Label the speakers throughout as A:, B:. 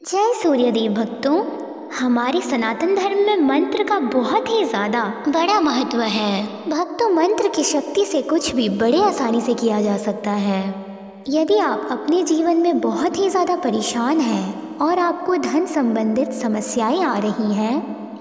A: जय सूर्यदेव भक्तों, हमारे सनातन धर्म में मंत्र का बहुत ही ज़्यादा बड़ा महत्व है। भक्तों, मंत्र की शक्ति से कुछ भी बड़े आसानी से किया जा सकता है। यदि आप अपने जीवन में बहुत ही ज़्यादा परेशान हैं और आपको धन संबंधित समस्याएं आ रही हैं,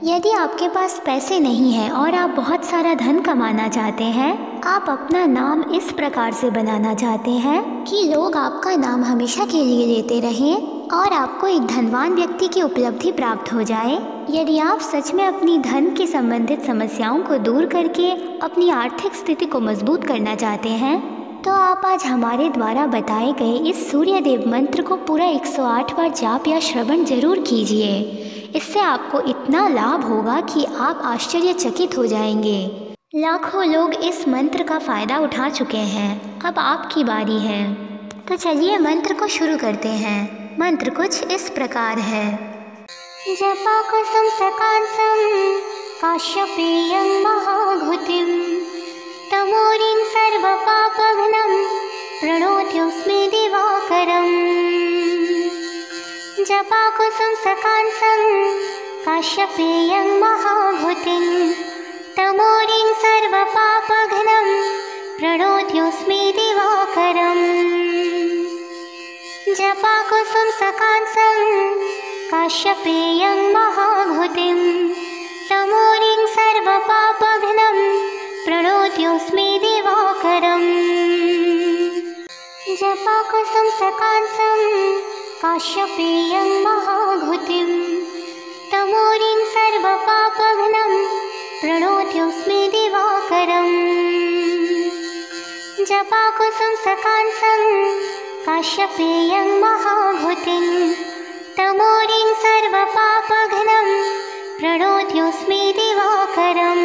A: यदि आपके पास पैसे नहीं हैं और आप बहुत सारा धन कमाना चाहते हैं, आप अपना नाम इस प्रकार से बनाना चाहते हैं कि लोग आपका नाम हमेशा के लिए लेते रहें और आपको एक धनवान व्यक्ति की उपलब्धि प्राप्त हो जाए। यदि आप सच में अपनी धन के संबंधित समस्याओं को दूर करके अपनी आर्थिक स्थिति को मजबूत करना चाहते हैं, तो आप आज हमारे द्वारा बताए गए इस सूर्यदेव मंत्र को पूरा 108 बार जाप या श्रवण जरूर कीजिए। इससे आपको इतना लाभ होगा कि आप आश्चर्यचकित हो जाएंगे। लाखों लोग इस मंत्र का फायदा उठा चुके हैं, अब आपकी बारी है। तो चलिए मंत्र को शुरू करते हैं। मंत्र कुछ इस प्रकार है। जपा कुसुम सकांसम काश्यपेयं महाघुतिम तमोरिं सर्वपापघ्नं प्रणोत्योऽस्मि दिवाकरम्। जपा कुसुम सकांसम काश्यपेयं महाघुतिं तमोरिं सर्वपापघ्नं प्रणोत्योऽस्मि दिवाकरम्। जपा कुसुम सकांसं काश्यपेयं महाघुतिं तमोरिं सर्वपापघ्नं प्रणोत्योऽस्मि दिवाकरम्। जपा कुसुम सकांसं काश्यपेयं महाघुतिं तमोरिं सर्वपापघ्नं प्रणोत्योऽस्मि दिवाकरम्। जपा कुसुम सकांसं काश्यपेयं महाघुतिं तमोरिं सर्वपापघ्नं प्रणोत्योऽस्मि दिवाकरम्।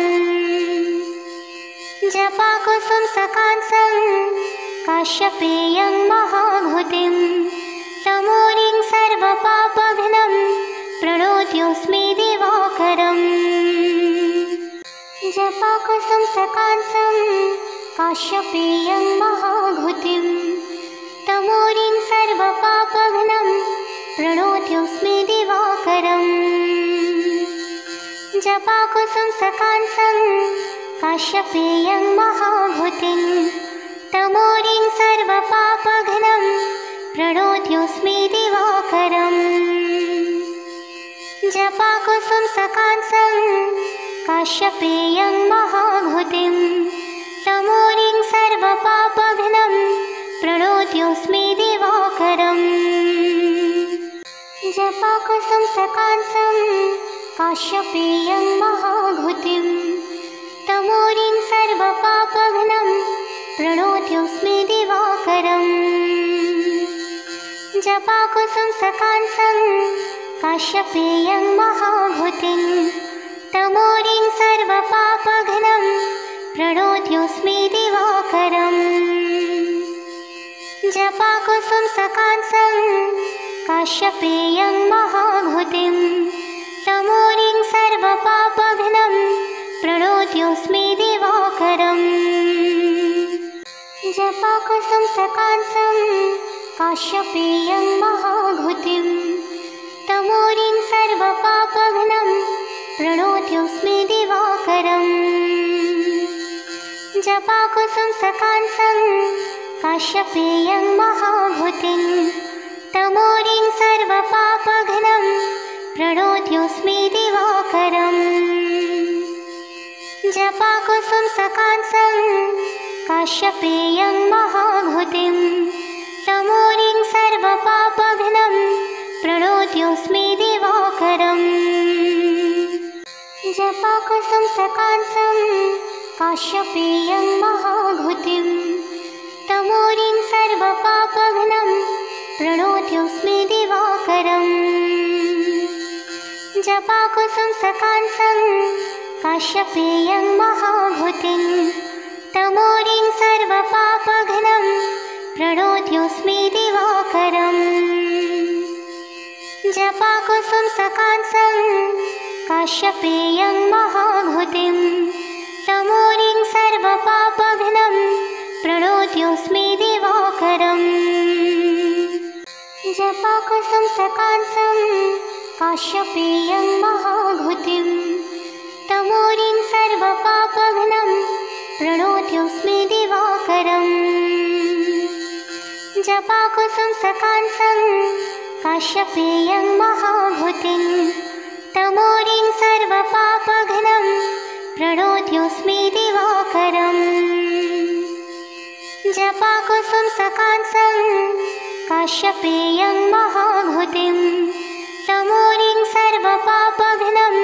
A: जपा कुसुम सकांसं काश्यपेयं महाघुतिं तमोरिं सर्वपापघ्नं प्रणोत्योऽस्मि दिवाकरम्। जपा कुसुम सकांसं काश्यपेयं महाघुतिं तमोरिं सर्वपापघ्नं प्रणोत्योऽस्मि दिवाकरम्। जपा कुसुम सकांसं काश्यपेयं महाघुतिं तमोरिं सर्वपापघ्नं प्रणोत्योऽस्मि दिवाकरम्। जपा कुसुम सकांसं काश्यपेयं महाघुतिं तमोरिं सर्वपापघ्नं प्रणोत्योऽस्मि दिवाकरम्। जपा कुसुम सकांसं काश्यपेयं महाघुतिं तमोरिं सर्वपापघ्नं प्रणोत्योऽस्मि दिवाकरम्। जपा कुसुम सकांसं काश्यपेयं महाघुतिं तमोरिं सर्वपापघ्नं प्रणोत्योऽस्मि दिवाकरम्। जपा कुसुम सकांसं काश्यपेयं महाघुतिं तमोरिं सर्वपापघ्नं प्रणोत्योऽस्मि दिवाकरम्। जपा कुसुम सकांसं काश्यपेयं महाघुतिं तमोरिं सर्वपापघ्नं प्रणोत्योऽस्मि दिवाकरम्। जपा कुसुम सकांसं काश्यपेयं महाघुतिं तमोरिं सर्वपापघ्नं प्रणोत्योऽस्मि दिवाकरम्। जपा कुसुम सकांसं काश्यपेयं महाघुतिं तमोरिं सर्वपापघ्नं प्रणोत्योऽस्मि दिवाकरम्। जपा कुसुम सकांसं काश्यपेयं महाघुतिं तमोरिं सर्वपापघ्नं प्रणोत्योऽस्मि दिवाकरम्। जपा कुसुम सकांसं काश्यपेयं महाघुतिं तमोरिं सर्वपापघ्नं प्रणोत्योऽस्मि दिवाकरम्। जपा कुसुम सकांसं काश्यपेयं महाघुतिं तमोरिं सर्वपापघ्नं प्रणोत्योऽस्मि दिवाकरम्। जपा कुसुम सकांसं काश्यपेयं महाभूतिं तमोरिं सर्वपापघ्नं प्रणोत्योऽस्मि दिवाकरम् जपाकुसुमसकांसं काश्यपेयं महाभूतिं तमोरिं सर्वपापघ्नं प्रणोत्योऽस्मि दिवाकरम् जपाकुसुमसकांसं काश्यपेयं महाभूतिं तमोरिं सर्वपापघ्नं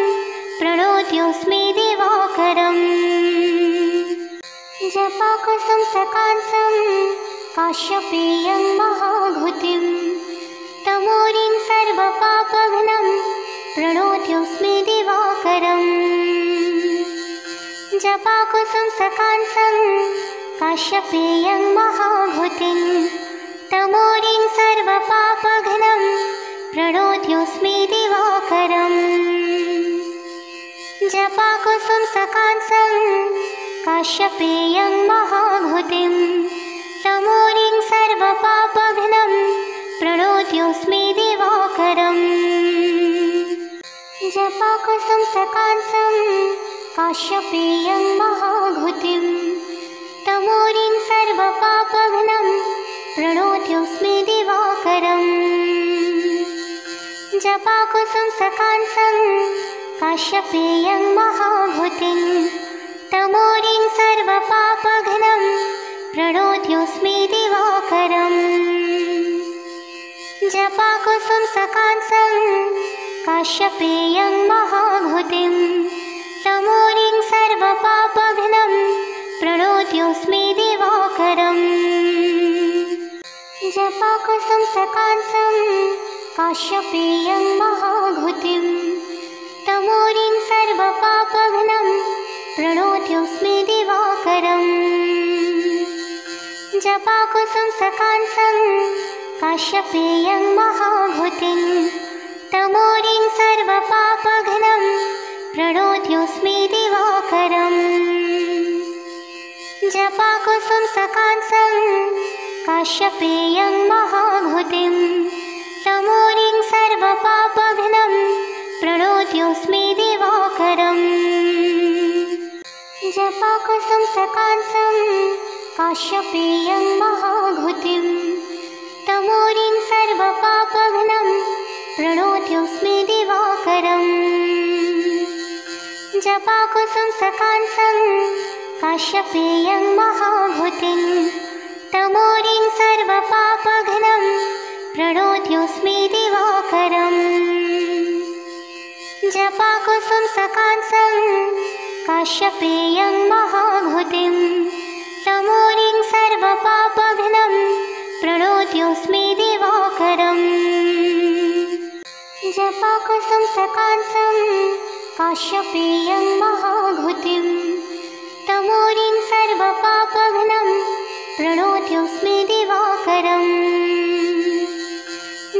A: प्रणोत्योऽस्मि दिवाकरम् जपाकुसुमसकांसं काश्यपेयं महाभूतिं तमोरिं सर्वपापघ्नं प्रणोत्योऽस्मि दिवाकरम् जपाकुसुमसकांसं काश्यपेयं महाभूतिं तमोरिं सर्वपापघ्नं प्रणोत्योऽस्मि दिवाकरम् जपाकुसुमसकांसं काश्यपेयं महाभूतिं तमोरिं सर्वपापघ्नं प्रणोत्योऽस्मि दिवाकरम् जपाकुसुमसकांसं काश्यपेयं महाभूतिं तमोरिं सर्वपापघ्नं प्रणोत्योऽस्मि दिवाकरम् जपाकुसुमसकांसं काश्यपेयं महाभूतिं तमोरिं सर्वपापघ्नं प्रणोत्योऽस्मि दिवाकरम् जपाकुसुमसकांसं काश्यपेयं महाभूतिं तमोरिं सर्वपापघ्नं प्रणोत्योऽस्मि दिवाकरम् जपाकुसुमसकांसं काश्यपेयं महाभूतिं तमोरिं सर्वपापघ्नं प्रणोत्योऽस्मि दिवाकरम् जपाकुसुमसकांसं काश्यपेयं महाभूतिं तमोरिं सर्वपापघ्नं प्रणोत्योऽस्मि दिवाकरम् जपाकुसुमसकांसं काश्यपेयं महाभूतिं तमोरिं सर्वपापघ्नं प्रणोत्योऽस्मि दिवाकरम् जपाकुसुमसकांसं काश्यपेयं महाभूतिं तमोरिं सर्वपापघ्नं प्रणोत्योऽस्मि दिवाकरम् जपाकुसुमसकांसं काश्यपेयं महाभूतिं तमोरिं सर्वपापघ्नं प्रणोत्योऽस्मि दिवाकरम् जपाकुसुमसकांसं काश्यपेयं महाभूतिं तमोरिं सर्वपापघ्नं प्रणोत्योऽस्मि दिवाकरम् जपाकुसुमसकांसं काश्यपेयं महाभूतिं तमोरिं सर्वपापघ्नं प्रणोत्योऽस्मि दिवाकरम्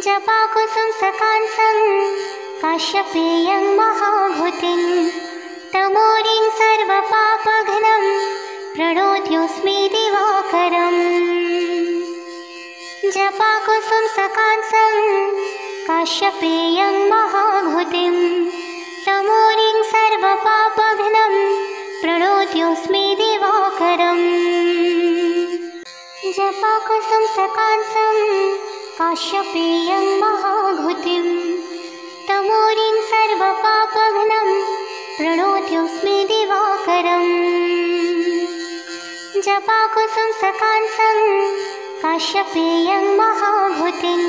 A: जपाकुसुमसकांसं काश्यपेयं महाभूतिं तमोरिं सर्वपापघ्नं प्रणोत्योऽस्मि दिवाकरम् जपाकुसुमसकांसं काश्यपेयं महाभूतिं तमोरिं सर्वपापघ्नं प्रणोत्योऽस्मि दिवाकरम् जपाकुसुमसकांसं काश्यपेयं महाभूतिं तमोरिं सर्वपापघ्नं प्रणोत्योऽस्मि दिवाकरम् जपाकुसुमसकांसं काश्यपेयं महाभूतिं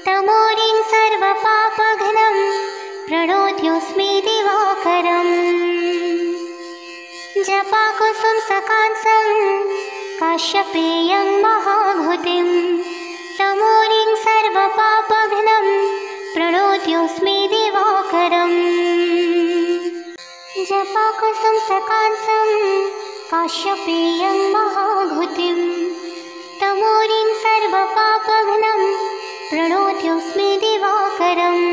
A: तमोरिं सर्वपापघ्नं प्रणोत्योऽस्मि दिवाकरम् जपाकुसुमसकांसं काश्यपेयं महाभूतिं तमोरिं सर्वपापघ्नं प्रणोत्योऽस्मि दिवाकरम् जपाकुसुमसकांसं काश्यपेयं महाभूतिं तमोरिं सर्वपापघ्नं प्रणोत्योऽस्मि दिवाकरम्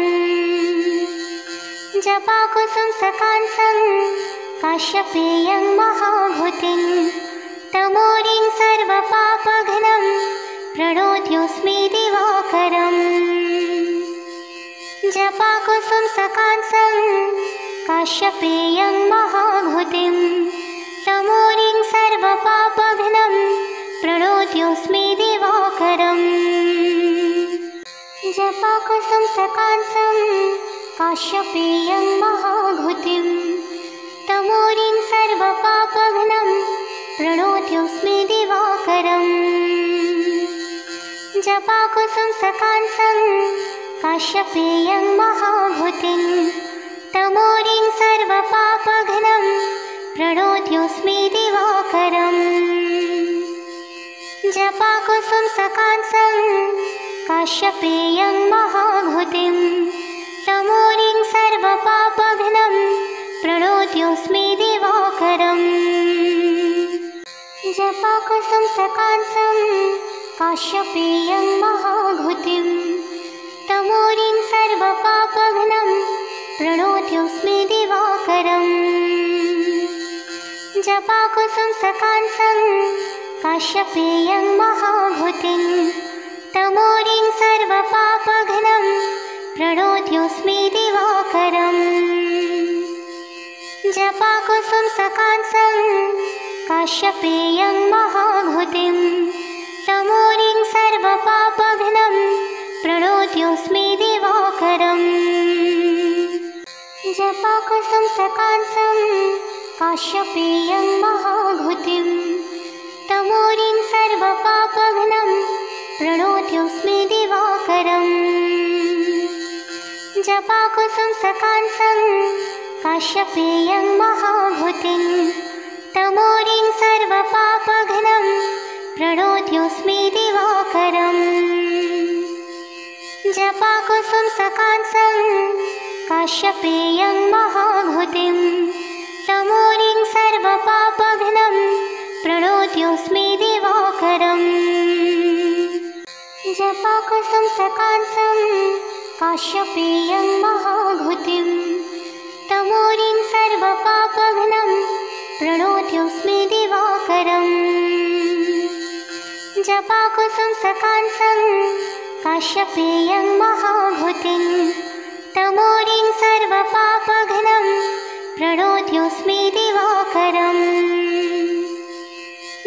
A: जपाकुसुमसकांसं काश्यपेयं महाभूतिं तमोरिं सर्वपापघ्नं प्रणोत्योऽस्मि दिवाकरम् जपाकुसुम सकांसं काश्यपेयं महाभूतिं तमोरिं सर्वपापघ्नं प्रणोत्योऽस्मि दिवाकरम्। जपाकुसुम सकांसं काश्यपेयं महाभूतिं तमोरिं सर्वपापघ्नं प्रणोत्योऽस्मि दिवाकरम्। जपाकुसुम सकांसं काश्यपेयं महाभूतिं तमोरिं सर्वपापघ्नं प्रणोत्योऽस्मि दिवाकरम्। जपाकुसुम सकांसं काश्यपेयं महाभूतिं तमोरिं सर्वपापघ्नं प्रणोत्योऽस्मि दिवाकरम्। जपाकुसुम सकांसं काश्यपेयं महाभूतिं तमोरिं सर्वपापघ्नं प्रणोत्योऽस्मि दिवाकरम्। जपाकुसुम सकांसं काश्यपेयं महाभूतिं तमोरिं सर्वपापघ्नं प्रणोत्योऽस्मि दिवाकरम्। जपाकुसुम सकांसं काश्यपेयं महाभूतिं तमोरिं सर्वपापघ्नं प्रणोत्योऽस्मि दिवाकरम्। जपाकुसुम सकांसं काश्यपेयं महाभूतिं तमोरिं सर्वपापघ्नं प्रणोत्योऽस्मि दिवाकरम्। जपाकुसुम सकांसं काश्यपेयं महाभूतिं तमोरिं सर्वपापघ्नं प्रणोत्योऽस्मि दिवाकरम्। जपाकुसुम सकांसं काश्यपेयं महाभूतिं तमोरिं सर्वपापघ्नं प्रणोत्योऽस्मि दिवाकरम्। जपाकुसुम सकांसं काश्यपेयं महाभूतिं तमोरिं सर्वपापघ्नं प्रणोत्योऽस्मि दिवाकरम्। जपाकुसुम सकांसं काश्यपेयं महाभूतिं तमोरिं सर्वपापघ्नं प्रणोत्योऽस्मि दिवाकरम्।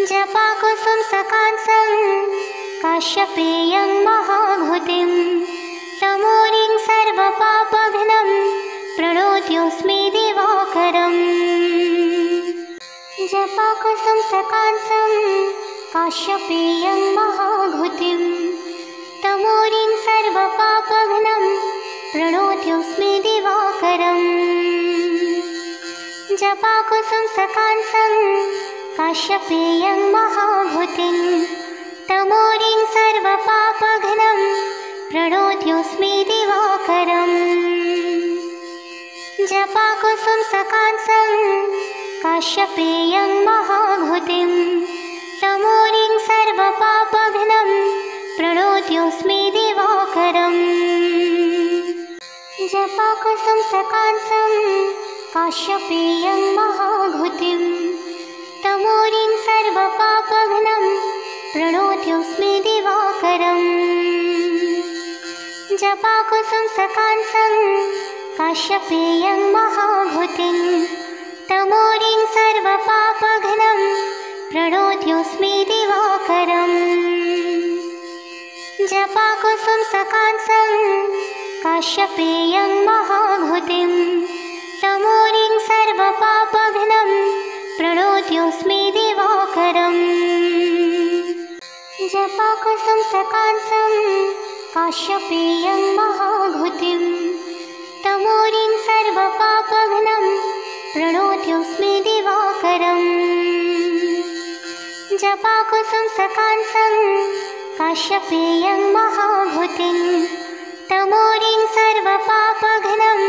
A: जपाकुसुम सकांसं काश्यपेयं महाभूतिं तमोरिं सर्वपापघ्नं प्रणोत्योऽस्मि दिवाकरम्। जपाकुसुम सकांसं काश्यपेयं महाभूतिं तमोरिं सर्वपापघ्नं प्रणोत्योऽस्मि दिवाकरम्। जपाकुसुम सकांसं काश्यपेयं महाभूतिं तमोरिं सर्वपापघ्नं प्रणोत्योऽस्मि दिवाकरम्। जपाकुसुम सकांसं काश्यपेयं महाभूतिं तमोरिं सर्वपापघ्नं प्रणोत्योऽस्मि दिवाकरम्। जपाकुसुम सकांसं काश्यपेयं महाभूतिं तमोरिं सर्वपापघ्नं प्रणोत्योऽस्मि दिवाकरम्। जपाकुसुम सकांसं काश्यपेयं महाभूतिं तमोरिं सर्वपापघ्नं प्रणोत्योऽस्मि दिवाकरम्। जपाकुसुम सकांसं काश्यपेयं महाभूतिं तमोरिं सर्वपापघ्नं प्रणोत्योऽस्मि दिवाकरम्। जपाकुसुम सकांसं काश्यपेयं महाभूतिं तमोरिं सर्वपापघ्नं प्रणोत्योऽस्मि दिवाकरम्। जपाकुसुम सकांसं काश्यपेयं महाभूतिं तमोरिं सर्वपापघ्नं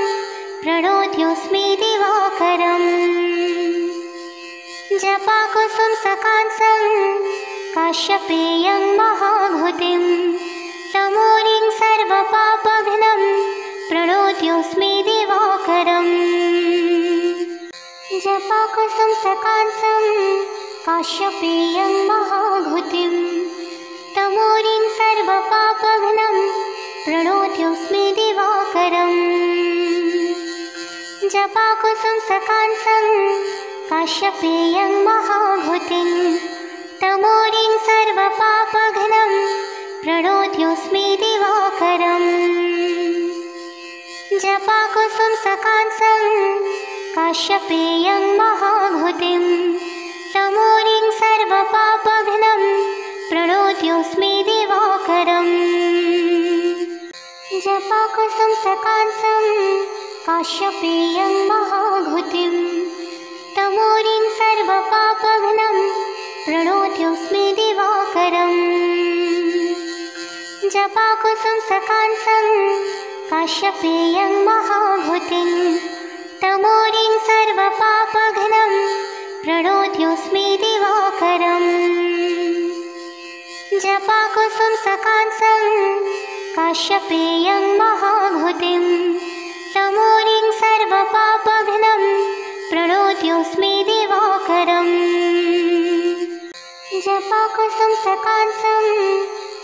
A: प्रणोत्योऽस्मि दिवाकरम्। जपाकुसुम सकांसं काश्यपेयं महाभूतिं तमोरिं सर्वपापघ्नं प्रणोत्योऽस्मि दिवाकरम्। जपाकुसुम सकांसं काश्यपेयं महाभूतिं तमोरिं सर्वपापघ्नं प्रणोत्योऽस्मि दिवाकरम्। जपाकुसुमसकांसं काश्यपेयं महाभूतिं तमोरिं सर्वपापघ्नं प्रणोत्योऽस्मि दिवाकरम्। जपाकुसुमसकांसं काश्यपेयं महाभूतिं तमोरिं सर्वपापघ्नं प्रणोत्योऽस्मि दिवाकरम्। जपाकुसुमसकांसं काश्यपेयं महाभूतिं तमोरिं सर्वपापघ्नं प्रणोत्योऽस्मि दिवाकरम्। जपाकुसुमसकांसं काश्यपेयं महाभूतिं तमोरिं सर्वपापघ्नं प्रणोत्योऽस्मि दिवाकरम्। जपाकुसुमसकांसं काश्यपेयं महाभूतिं तमोरिं सर्वपापघ्नं प्रणोत्योऽस्मि दिवाकरम्। जपाकुसुमसकांसं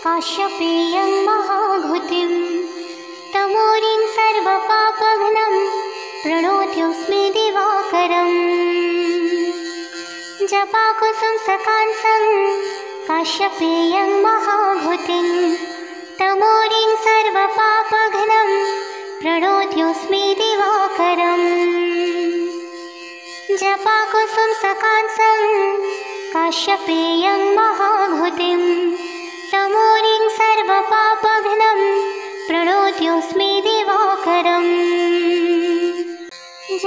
A: काश्यपेयं महाभूतिं तमोरिं सर्वपापघ्नं प्रणोत्योऽस्मि दिवाकरम्। जपाकुसुमसकांसं काश्यपेयं महाभूतिं तमोरिं सर्वपापघ्नं प्रणोत्योऽस्मि दिवाकरम्। जपाकुसुमसकांसं काश्यपेयं महाभूतिं तमोरिं सर्वपापघ्नं प्रणोत्योऽस्मि दिवाकरम्।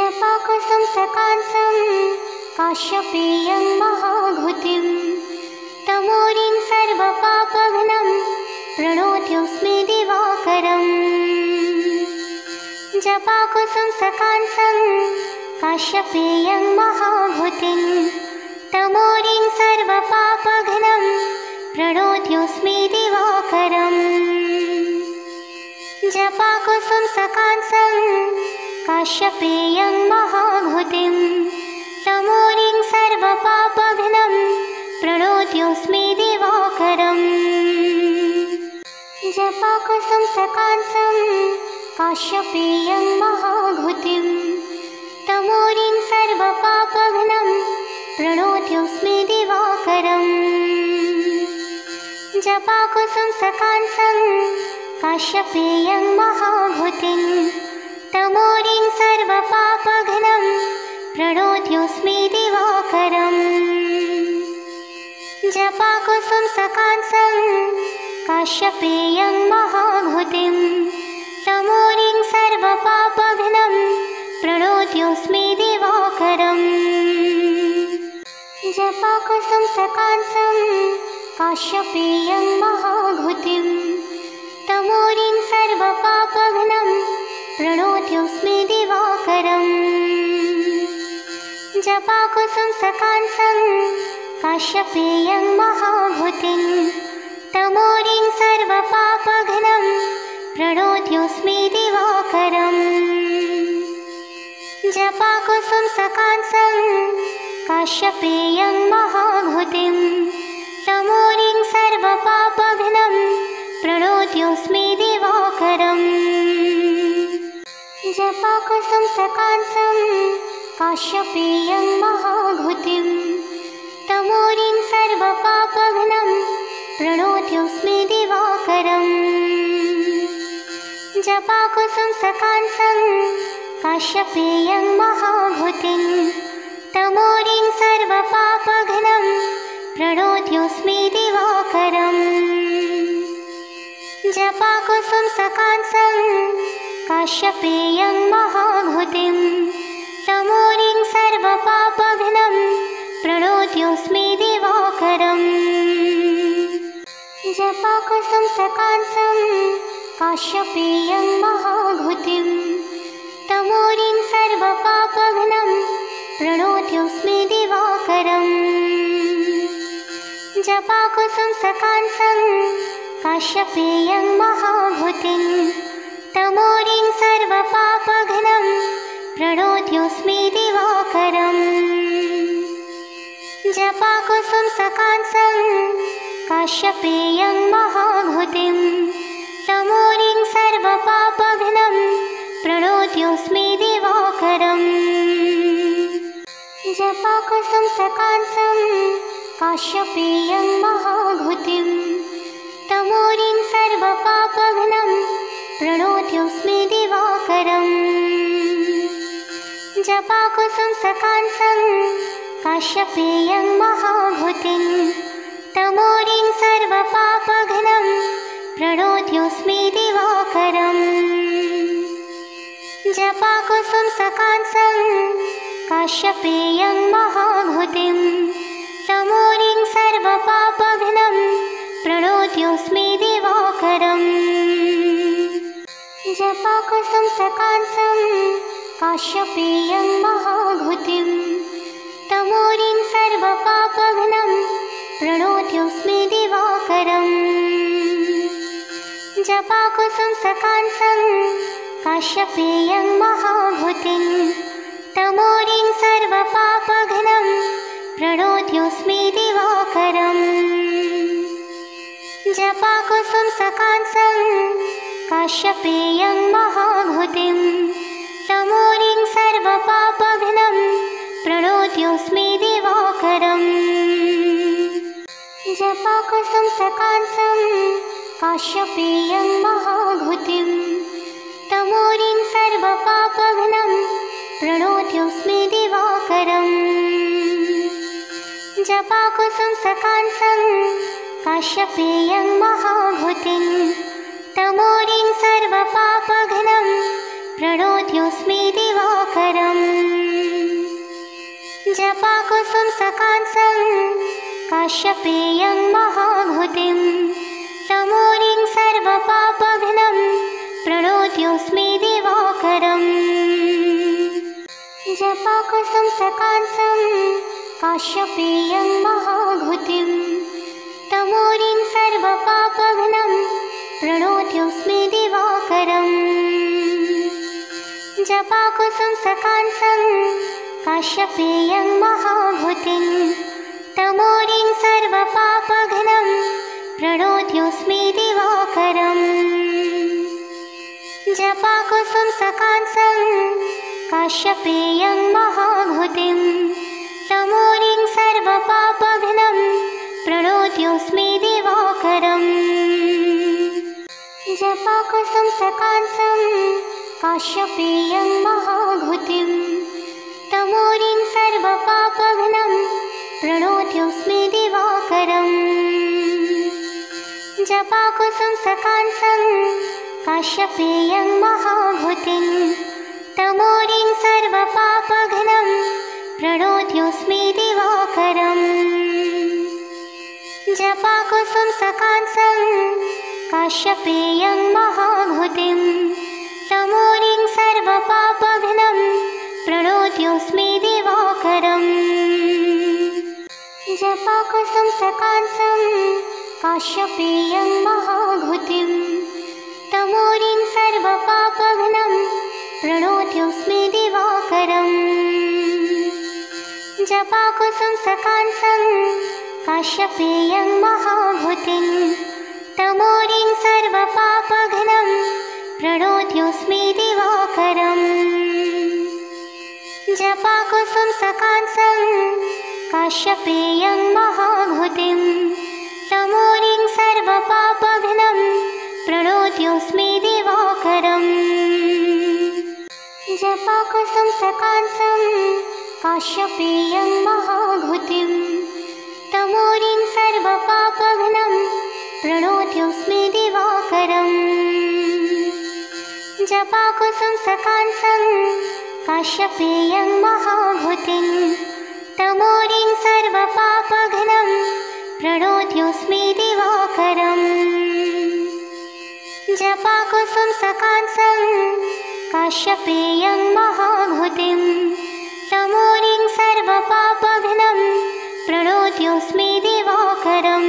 A: जपाकुसुमसकांसं काश्यपेयं महाभूतिं तमोरिं सर्वपापघ्नं प्रणोत्योऽस्मि दिवाकरम्। जपाकुसुमसकांसं काश्यपेयं महाभूतिं तमोरिं सर्वपापघ्नं प्रणोत्योऽस्मि दिवाकरम्। जपाकुसुमसकांसं काश्यपेयं महाभूतिं तमोरिं सर्वपापघ्नं प्रणोत्योऽस्मि दिवाकरम्। जपाकुसुमसकांसं काश्यपेयं महाभूतिं तमोरिं सर्वपापघ्नं प्रणोत्योऽस्मि दिवाकरम्। जपाकुसुमसकांसं काश्यपेयं महाभूतिं तमोरिं सर्वपापघ्नं प्रणोत्योऽस्मि दिवाकरम्। जपाकुसुमसकांसं काश्यपेयं महाभूतिं तमोरिं सर्वपापघ्नं प्रणोत्योऽस्मि दिवाकरम्। जपाकुसुमसकांसं काश्यपेयं महाभूतिं तमोरिं सर्वपापघ्नं प्रणोत्योऽस्मि दिवाकरम्। जपाकुसुमसकांसं काश्यपेयं महाभूतिं तमोरिं सर्वपापघ्नं प्रणोत्योऽस्मि दिवाकरम्। जपाकुसुमसकांसं काश्यपेयं महाभूतिं तमोरिं सर्वपापघ्नं प्रणोत्योऽस्मि दिवाकरम्। जपाकुसुमसकांसं काश्यपेयं महाभूतिं तमोरिं सर्वपापघ्नं प्रणोत्योऽस्मि दिवाकरम्। जपाकुसुमसकांसं काश्यपेयं महाभूतिं तमोरिं सर्वपापघ्नं प्रणोत्योऽस्मि दिवाकरम्। जपाकुसुमसकांसं काश्यपेयं महाभूतिं तमोरिं सर्वपापघ्नं प्रणोत्योऽस्मि दिवाकरम्। जपाकुसुमसकांसं काश्यपेयं महाभूतिं तमोरिं सर्वपापघ्नं प्रणोत्योऽस्मि दिवाकरम्। जपाकुसुमसकांसं काश्यपेयं महाभूतिं तमोरिं सर्वपापघ्नं प्रणोत्योऽस्मि दिवाकरम्। जपाकुसुमसकांसं काश्यपेयं महाभूतिं तमोरिं सर्वपापघ्नं प्रणोत्योऽस्मि दिवाकरम्। जपाकुसुम सकांसं काश्यपेयं महाघुतिं तमोरिं सर्वपापघ्नं प्रणोत्योऽस्मि दिवाकरम्। जपाकुसुम सकांसं काश्यपेयं महाघुतिं तमोरिं सर्वपापघ्नं प्रणोत्योऽस्मि दिवाकरम्। जपाकुसुम सकांसं काश्यपेयं महाघुतिं तमोरिं सर्वपापघ्नं प्रणोत्योऽस्मि दिवाकरम्। जपाकुसुम सकांसं काश्यपेयं महाघुतिं तमोरिं सर्वपापघ्नं प्रणोत्योऽस्मि दिवाकरम्। जपाकुसुम सकांसं काश्यपेयं महाघुतिं तमोरिं सर्वपापघ्नं प्रणोत्योऽस्मि दिवाकरम्। जपाकुसुम सकांसं काश्यपेयं महाघुतिं तमोरिं सर्वपापघ्नं प्रणोत्योऽस्मि दिवाकरम्। जपाकुसुम सकांसं काश्यपेयं महाघुतिं तमोरिं सर्वपापघ्नं प्रणोत्योऽस्मि दिवाकरम्। जपाकुसुम सकांसं काश्यपेयं महाघुतिं तमोरिं सर्वपापघ्नं प्रणोत्योऽस्मि दिवाकरम्। जपाकुसुम सकांसं काश्यपेयं महाघुतिं तमोरिं सर्वपापघ्नं प्रणोत्योऽस्मि दिवाकरम्। जपाकुसुम सकांसं काश्यपेयं महाघुतिं तमोरिं सर्वपापघ्नं प्रणोत्योऽस्मि दिवाकरम्। जपाकुसुम सकांसं काश्यपेयं महाघुतिं तमोरिं सर्वपापघ्नं प्रणोत्योऽस्मि दिवाकरम्। जपाकुसुम सकांसं काश्यपेयं महाघुतिं तमोरिं सर्वपापघ्नं प्रणोत्योऽस्मि दिवाकरम्। जपाकुसुम सकांसं काश्यपेयं महाघुतिं तमोरिं सर्वपापघ्नं प्रणोत्योऽस्मि दिवाकरम्। जपाकुसुम सकांसं काश्यपेयं महाघुतिं तमोरिं सर्वपापघ्नं प्रणोत्योऽस्मि दिवाकरम्। जपाकुसुम सकांसं काश्यपेयं महाघुतिं तमोरिं सर्वपापघ्नं प्रणोत्योऽस्मि दिवाकरम्। जपाकुसुम सकांसं काश्यपेयं महाघुतिं तमोरिं सर्वपापघ्नं प्रणोत्योऽस्मि दिवाकरम्। जपाकुसुम सकांसं काश्यपेयं महाघुतिं तमोरिं सर्वपापघ्नं प्रणोत्योऽस्मि दिवाकरम्। जपाकुसुम सकांसं काश्यपेयं महाघुतिं तमोरिं सर्वपापघ्नं प्रणोत्योऽस्मि दिवाकरम्। जपाकुसुम सकांसं काश्यपेयं महाघुतिं तमोरिं सर्वपापघ्नं प्रणोत्योऽस्मि दिवाकरम्। जपाकुसुम सकांसं काश्यपेयं महाघुतिं तमोरिं सर्वपापघ्नं प्रणोत्योऽस्मि दिवाकरम्। जपाकुसुम सकांसं काश्यपेयं महाघुतिं तमोरिं सर्वपापघ्नं प्रणोत्योऽस्मि दिवाकरम्।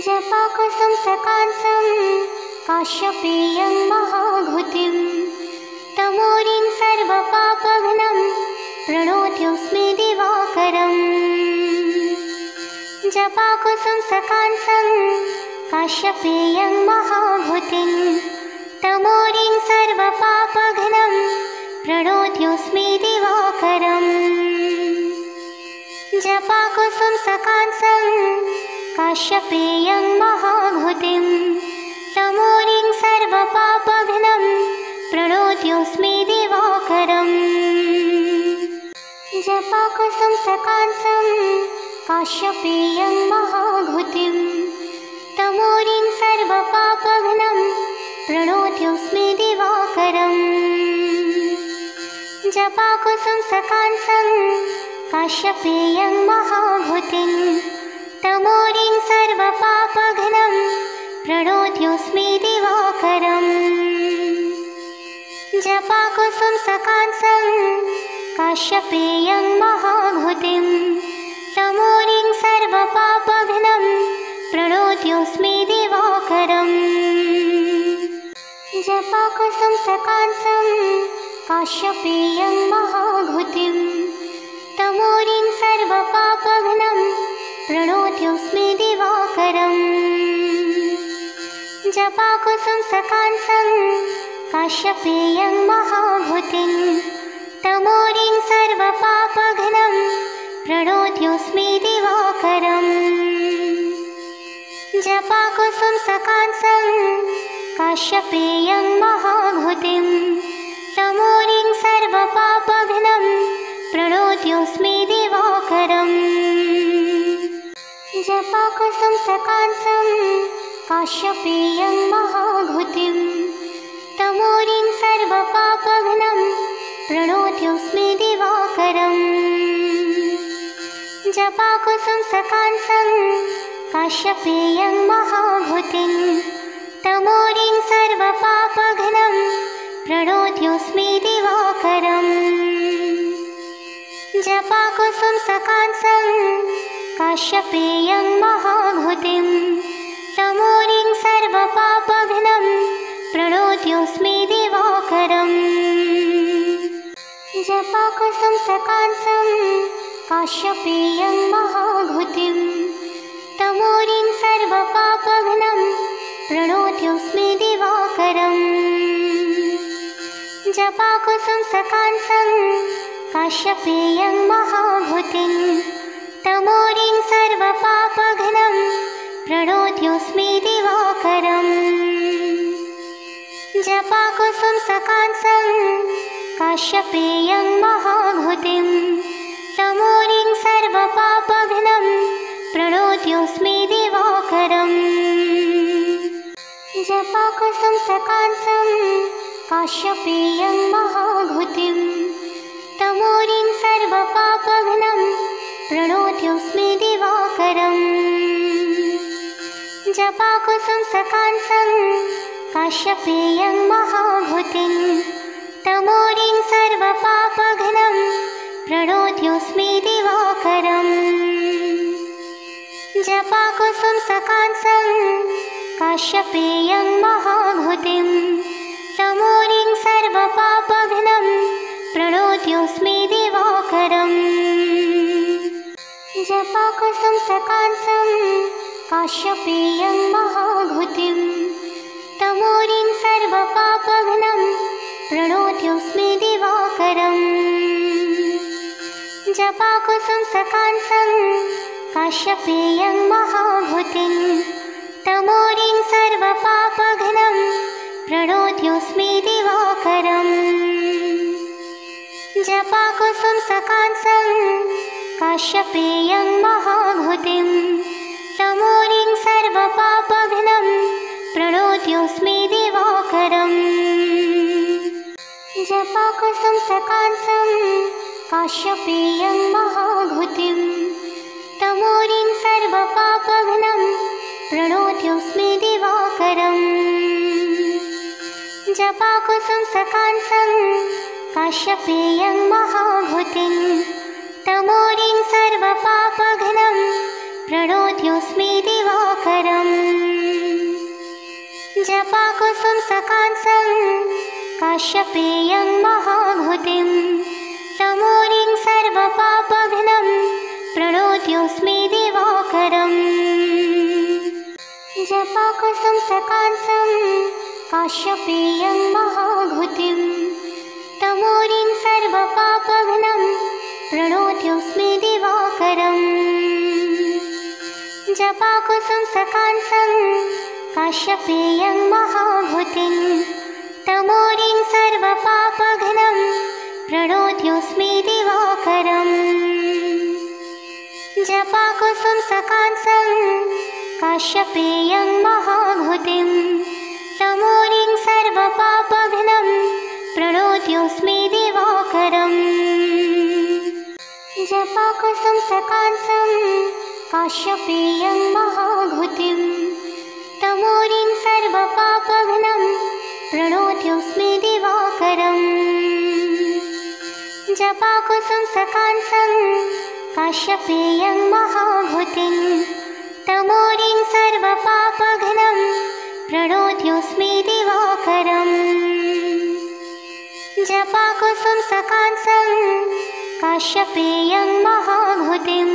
A: जपाकुसुम सकांसं काश्यपेयं महाघुतिं तमोरिं सर्वपापघ्नं प्रणोत्योऽस्मि दिवाकरम्। जपाकुसुम सकांसं काश्यपेयं महाघुतिं तमोरिं सर्वपापघ्नं प्रणोत्योऽस्मि दिवाकरम्। जपाकुसुमसकांसं काश्यपेयं महाघृतिं तमोरिं सर्वपापघ्नं प्रणोत्योऽस्मि दिवाकरम्। जपाकुसुमसकांसं काश्यपेयं महाघृतिं तमोरिं सर्वपापघ्नं प्रणोत्योऽस्मि दिवाकरम्। जपाकुसुमसकांसं काश्यपेयं महाघृतिं तमोरिं सर्वपापघ्नं प्रणोत्योऽस्मि दिवाकरम्। जपाकुसुमसकांसं काश्यपेयं महाघृतिं तमोरिं सर्वपापघ्नं प्रणोत्योऽस्मि दिवाकरम्। जपाकुसुमसकांसं काश्यपेयं महाघृतिं तमोरिं सर्वपापघ्नं प्रणोत्योऽस्मि दिवाकरम्। जपाकुसुमसकांसं काश्यपेयं महाघृतिं तमोरिं सर्वपापघ्नं प्रणोत्योऽस्मि दिवाकरम्। जपाकुसुमसकांसं काश्यपेयं महाघृतिं तमोरिं सर्वपापघ्नं प्रणोत्योऽस्मि दिवाकरम्। जपाकुसुमसकांसं काश्यपेयं महाघृतिं तमोरिं सर्वपापघ्नं प्रणोत्योऽस्मि दिवाकरम्। जपाकुसुमसकांसं काश्यपेयं महाघृतिं तमोरिं सर्वपापघ्नं प्रणोत्योऽस्मि दिवाकरम्। जपाकुसुमसकांसं काश्यपेयं महाघृतिं तमोरिं सर्वपापघ्नं प्रणोत्योऽस्मि दिवाकरम्। जपाकुसुमसकांसं काश्यपेयं महाघृतिं तमोरिं सर्वपापघ्नं प्रणोत्योऽस्मि दिवाकरम्। जपाकुसुमसकांसं काश्यपेयं महाघृतिं तमोरिं सर्वपापघ्नं प्रणोत्योऽस्मि दिवाकरम्। जपाकुसुमसकांसं काश्यपेयं महाघृतिं तमोरिं सर्वपापघ्नं प्रणोत्योऽस्मि दिवाकरम्। जपाकुसुमसकांसं काश्यपेयं महाघृतिं तमोरिं सर्वपापघ्नं प्रणोत्योऽस्मि दिवाकरम्। जपाकुसुमसकांसं काश्यपेयं महाघृतिं तमोरिं सर्वपापघ्नं प्रणोत्योऽस्मि दिवाकरम्। जपाकुसुमसकांसं काश्यपेयं महाघृतिं तमोरिं सर्वपापघ्नं प्रणोत्योऽस्मि दिवाकरम्। जपाकुसुमसकांसं काश्यपेयं महाघृतिं तमोरिं सर्वपापघ्नं प्रणोत्योऽस्मि दिवाकरम्। जपाकुसुमसकांसं काश्यपेयं महाघृतिं तमोरिं सर्वपापघ्नं प्रणोत्योऽस्मि दिवाकरम्। जपाकुसुमसकांसं काश्यपेयं महाघृतिं तमोरिं सर्वपापघ्नं प्रणोत्योऽस्मि दिवाकरम्। जपाकुसुमसकांसं काश्यपेयं महाघृतिं तमोरिं सर्वपापघ्नं प्रणोत्योऽस्मि दिवाकरम्। जपाकुसुमसकांसं काश्यपेयं महाघृतिं तमोरिं सर्वपापघ्नं प्रणोत्योऽस्मि दिवाकरम्। जपाकुसुमसकांसं काश्यपेयं महाघृतिं तमोरिं सर्वपापघ्नं प्रणोत्योऽस्मि दिवाकरम्। जपाकुसुमसकांसं काश्यपेयं महाघृतिं तमोरिं जपाकुसुमसकांसं काश्यपेयं महाभूतिं तमोरिं सर्वपापघ्नं प्रणोद्योऽस्मि दिवाकरम्। जपाकुसुमसकांसं काश्यपेयं महाभूतिं तमोरिं सर्वपापघ्नं प्रणोद्योऽस्मि दिवाकरम्। जपाकुसुमसकांसं काश्यपेयं महाभूतिं तमोरिं सर्वपापघ्नं प्रणोद्योऽस्मि दिवाकरम्। जपाकुसुमसकांसं काश्यपेयं महाभूतिं तमोरिं सर्वपापघ्नं प्रणोद्योऽस्मि दिवाकरम्। जपाकुसुमसकांसं काश्यपेयं महाभूतिं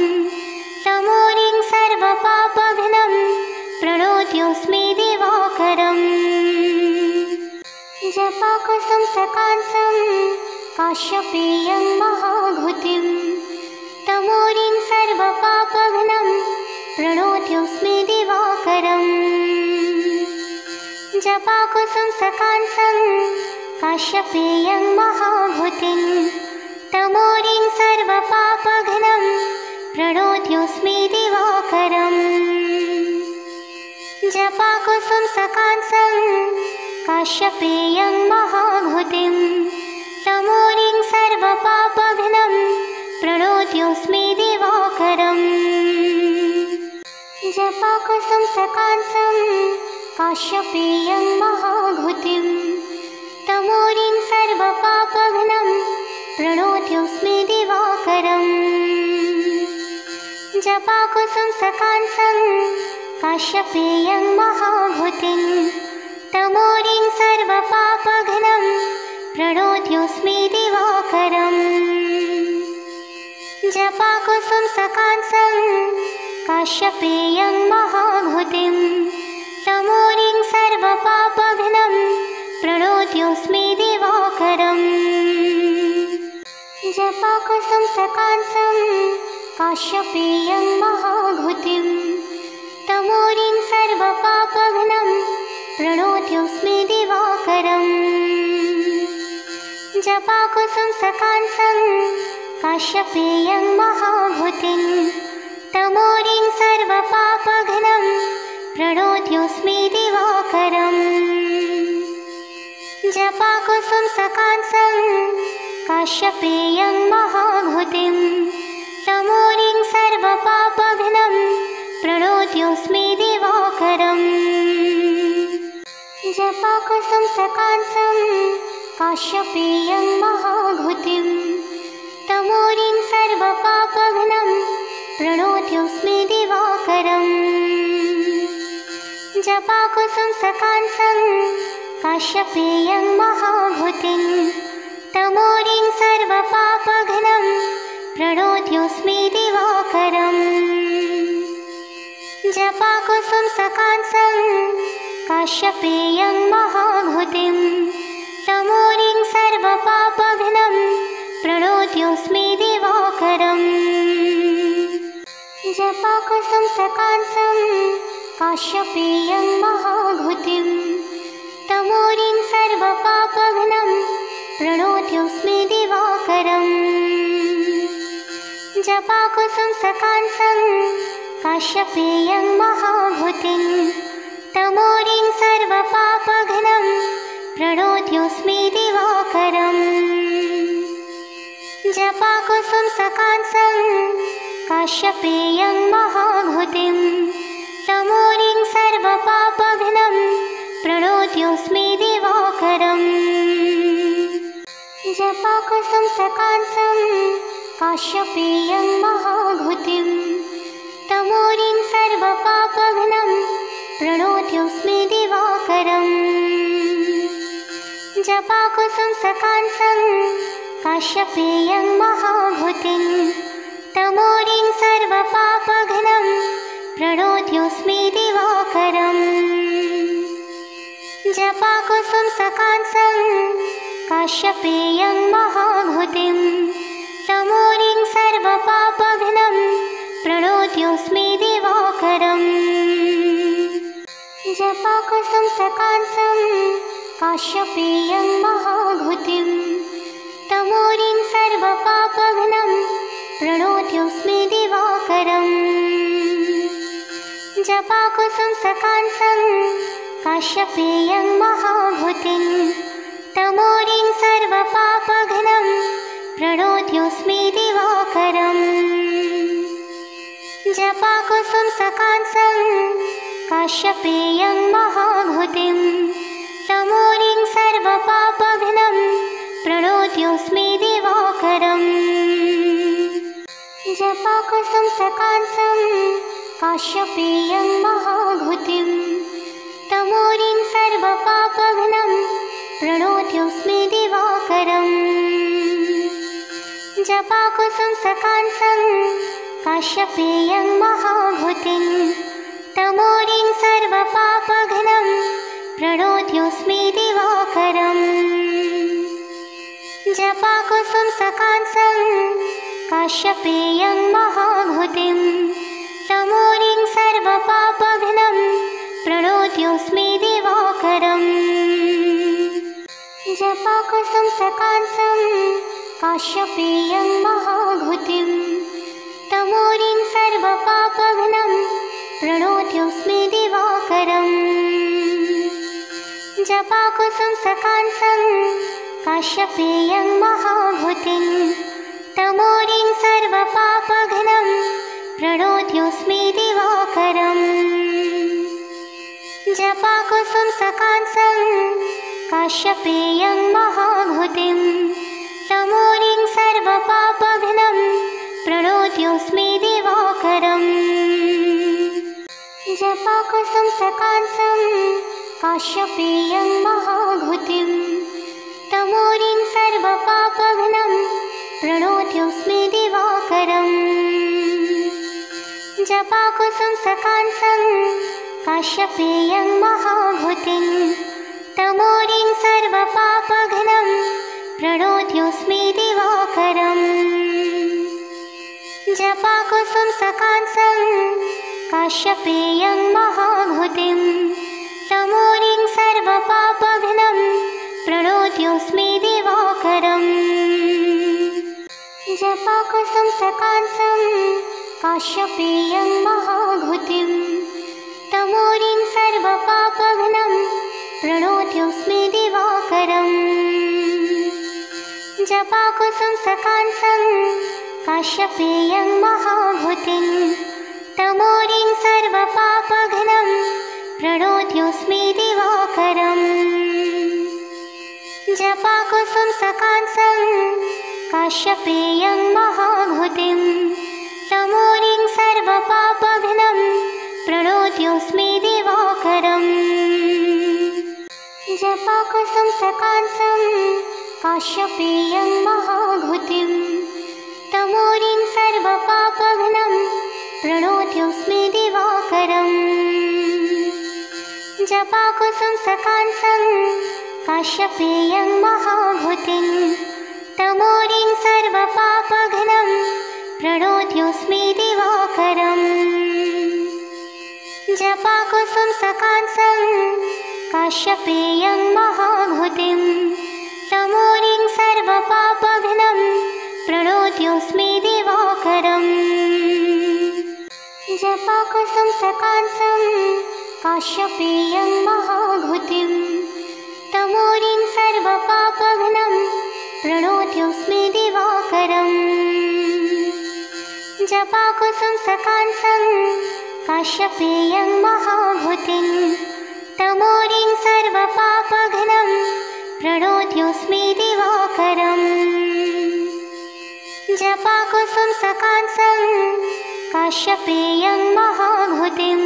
A: तमोरिं सर्वपापघ्नं प्रणोद्योऽस्मि दिवाकरम्। जपाकुसुमसकांसं काश्यपेयं महाभूतिं तमोरिं सर्वपापघ्नं प्रणोद्योऽस्मि दिवाकरम्। जपाकुसुमसकांसं काश्यपेयं महाभूतिं तमोरिं सर्वपापघ्नं प्रणोद्योऽस्मि दिवाकरम्। जपाकुसुमसकांसं काश्यपेयं महाभूतिं तमोरिं सर्वपापघ्नं प्रणोद्योऽस्मि दिवाकरम्। जपाकुसुमसकांसं काश्यपेयं महाभूतिं तमोरिं सर्वपापघ्नं प्रणोद्योऽस्मि दिवाकरम्। जपाकुसुमसकांसं काश्यपेयं महाभूतिं तमोरिं सर्वपापघ्नं प्रणोद्योऽस्मि दिवाकरम्। जपाकुसुमसकांसं काश्यपेयं महाभूतिं तमोरिं सर्वपापघ्नं प्रणोद्योऽस्मि दिवाकरम्। जपाकुसुमसकांसं काश्यपेयं महाभूतिं तमोरिं सर्वपापघ्नं प्रणोद्योऽस्मि दिवाकरम्। जपाकुसुमसकांसं काश्यपेयं महाभूतिं तमोरिं सर्वपापघ्नं प्रणोद्योऽस्मि दिवाकरम्। जपाकुसुमसकांसं काश्यपेयं महाभूतिं तमोरिं सर्वपापघ्नं प्रणोद्योऽस्मि दिवाकरम्। जपाकुसुमसकांसं काश्यपेयं महाभूतिं तमोरिं सर्वपापघ्नं प्रणोद्योऽस्मि दिवाकरम्। जपाकुसुमसकांसं काश्यपेयं महाभूतिं तमोरिं सर्वपापघ्नं प्रणोद्योऽस्मि दिवाकरम्। जपाकुसुमसकांसं काश्यपेयं महाभूतिं तमोरिं सर्वपापघ्नं प्रणोद्योऽस्मि दिवाकरम्। जपाकुसुमसकांसं काश्यपेयं महाभूतिं तमोरिं सर्वपापघ्नं प्रणोद्योऽस्मि दिवाकरम्। जपाकुसुमसकांसं काश्यपेयं महाभूतिं तमोरिं सर्वपापघ्नं प्रणोद्योऽस्मि दिवाकरम्। जपाकुसुमसकांसं काश्यपेयं महाभूतिं तमोरिं सर्वपापघ्नं प्रणोद्योऽस्मि दिवाकरम्। जपाकुसुमसकांसं काश्यपेयं महाभूतिं तमोरिं सर्वपापघ्नं प्रणोद्योऽस्मि दिवाकरम्। जपाकुसुमसकांसं काश्यपेयं महाभूतिं तमोरिं सर्वपापघ्नं प्रणोद्योऽस्मि दिवाकरम्। जपाकुसुमसकांसं काश्यपेयं महाभूतिं तमोरिं सर्वपापघ्नं प्रणोद्योऽस्मि दिवाकरम्। जपाकुसुमसकांसं काश्यपेयं महाघुतिं तमोरिं सर्वपापघ्नं प्रणोत्योऽस्मि दिवाकरम्। जपाकुसुमसकांसं काश्यपेयं महाघुतिं तमोरिं सर्वपापघ्नं प्रणोत्योऽस्मि दिवाकरम्। जपाकुसुमसकांसं काश्यपेयं महाघुतिं तमोरिं सर्वपापघ्नं प्रणोत्योऽस्मि दिवाकरम्। जपाकुसुमसकांसं काश्यपेयं महाघुतिं तमोरिं सर्वपापघ्नं प्रणोत्योऽस्मि दिवाकरम्। जपाकुसुमसकांसं काश्यपेयं महाघुतिं तमोरिं सर्वपापघ्नं प्रणोत्योऽस्मि दिवाकरम्। जपाकुसुमसकांसं काश्यपेयं महाघुतिं तमोरिं सर्वपापघ्नं प्रणोत्योऽस्मि दिवाकरम्। जपाकुसुमसकांसं काश्यपेयं महाघुतिं तमोरिं सर्वपापघ्नं प्रणोत्योऽस्मि दिवाकरम्। जपाकुसुमसकांसं काश्यपेयं महाघुतिं तमोरिं सर्वपापघ्नं प्रणोत्योऽस्मि दिवाकरम्। जपाकुसुमसकांसं काश्यपेयं महाघुतिं तमोरिं सर्वपापघ्नं प्रणोत्योऽस्मि दिवाकरम्। जपाकुसुमसकांसं काश्यपेयं महाघुतिं तमोरिं सर्वपापघ्नं प्रणोत्योऽस्मि दिवाकरम्। जपाकुसुमसकांसं काश्यपेयं महाघुतिं तमोरिं सर्वपापघ्नं प्रणोत्योऽस्मि दिवाकरम्। जपाकुसुमसकांसं काश्यपेयं महाघुतिं तमोरिं सर्वपापघ्नं प्रणोत्योऽस्मि दिवाकरम्। जपाकुसुमसकांसं काश्यपेयं महाघुतिं तमोरिं सर्वपापघ्नं प्रणोत्योऽस्मि दिवाकरम्। जपाकुसुमसकांसं काश्यपेयं महाघुतिं तमोरिं सर्वपापघ्नं प्रणोत्योऽस्मि दिवाकरम्। जपाकुसुमसकांसं काश्यपेयं महाघुतिं तमोरिं सर्वपापघ्नं प्रणोत्योऽस्मि दिवाकरम्। जपाकुसुमसकांसं काश्यपेयं महाघुतिं तमोरिं सर्वपापघ्नं प्रणोत्योऽस्मि दिवाकरम्। जपाकुसुमसकांसं काश्यपेयं महाघुतिं तमोरिं सर्वपापघ्नं प्रणोत्योऽस्मि दिवाकरम्। जपाकुसुमसकांसं काश्यपेयं महाघुतिं तमोरिं सर्वपापघ्नं प्रणोत्योऽस्मि दिवाकरम्। जपाकुसुमसकांसं काश्यपेयं महाघुतिं तमोरिं सर्वपापघ्नं प्रणोत्योऽस्मि दिवाकरम्। जपाकुसुमसकांसं काश्यपेयं महाघुतिं तमोरिं सर्वपापघ्नं प्रणोत्योऽस्मि दिवाकरम्। जपाकुसुमसकांसं काश्यपेयं महाघुतिं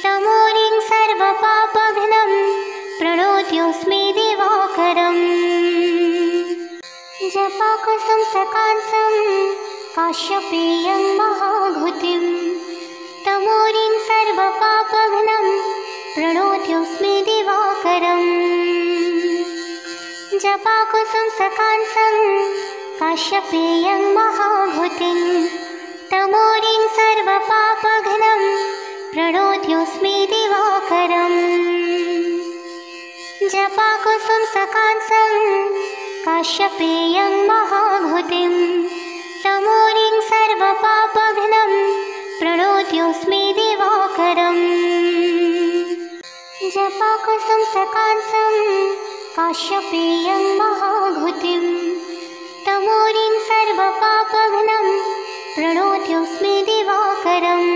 A: तमोरिं सर्वपापघ्नं प्रणोत्योऽस्मि दिवाकरम्। जपाकुसुमसकांसं काश्यपेयं महाघुतिं तमोरिं सर्वपापघ्नं प्रणोत्योऽस्मि दिवाकरम्। जपाकुसुमसकांसं काश्यपेयं महाघुतिं तमोरिं सर्वपापघ्नं प्रणोत्योऽस्मि दिवाकरम् जपाकुसुमसकांसं काश्यपेयं महाभूतिं तमोरिं सर्वपापघ्नं प्रणोत्योऽस्मि दिवाकरम् जपाकुसुमसकांसं काश्यपेयं महाभूतिं तमोरिं सर्वपापघ्नं प्रणोत्योऽस्मि दिवाकरम्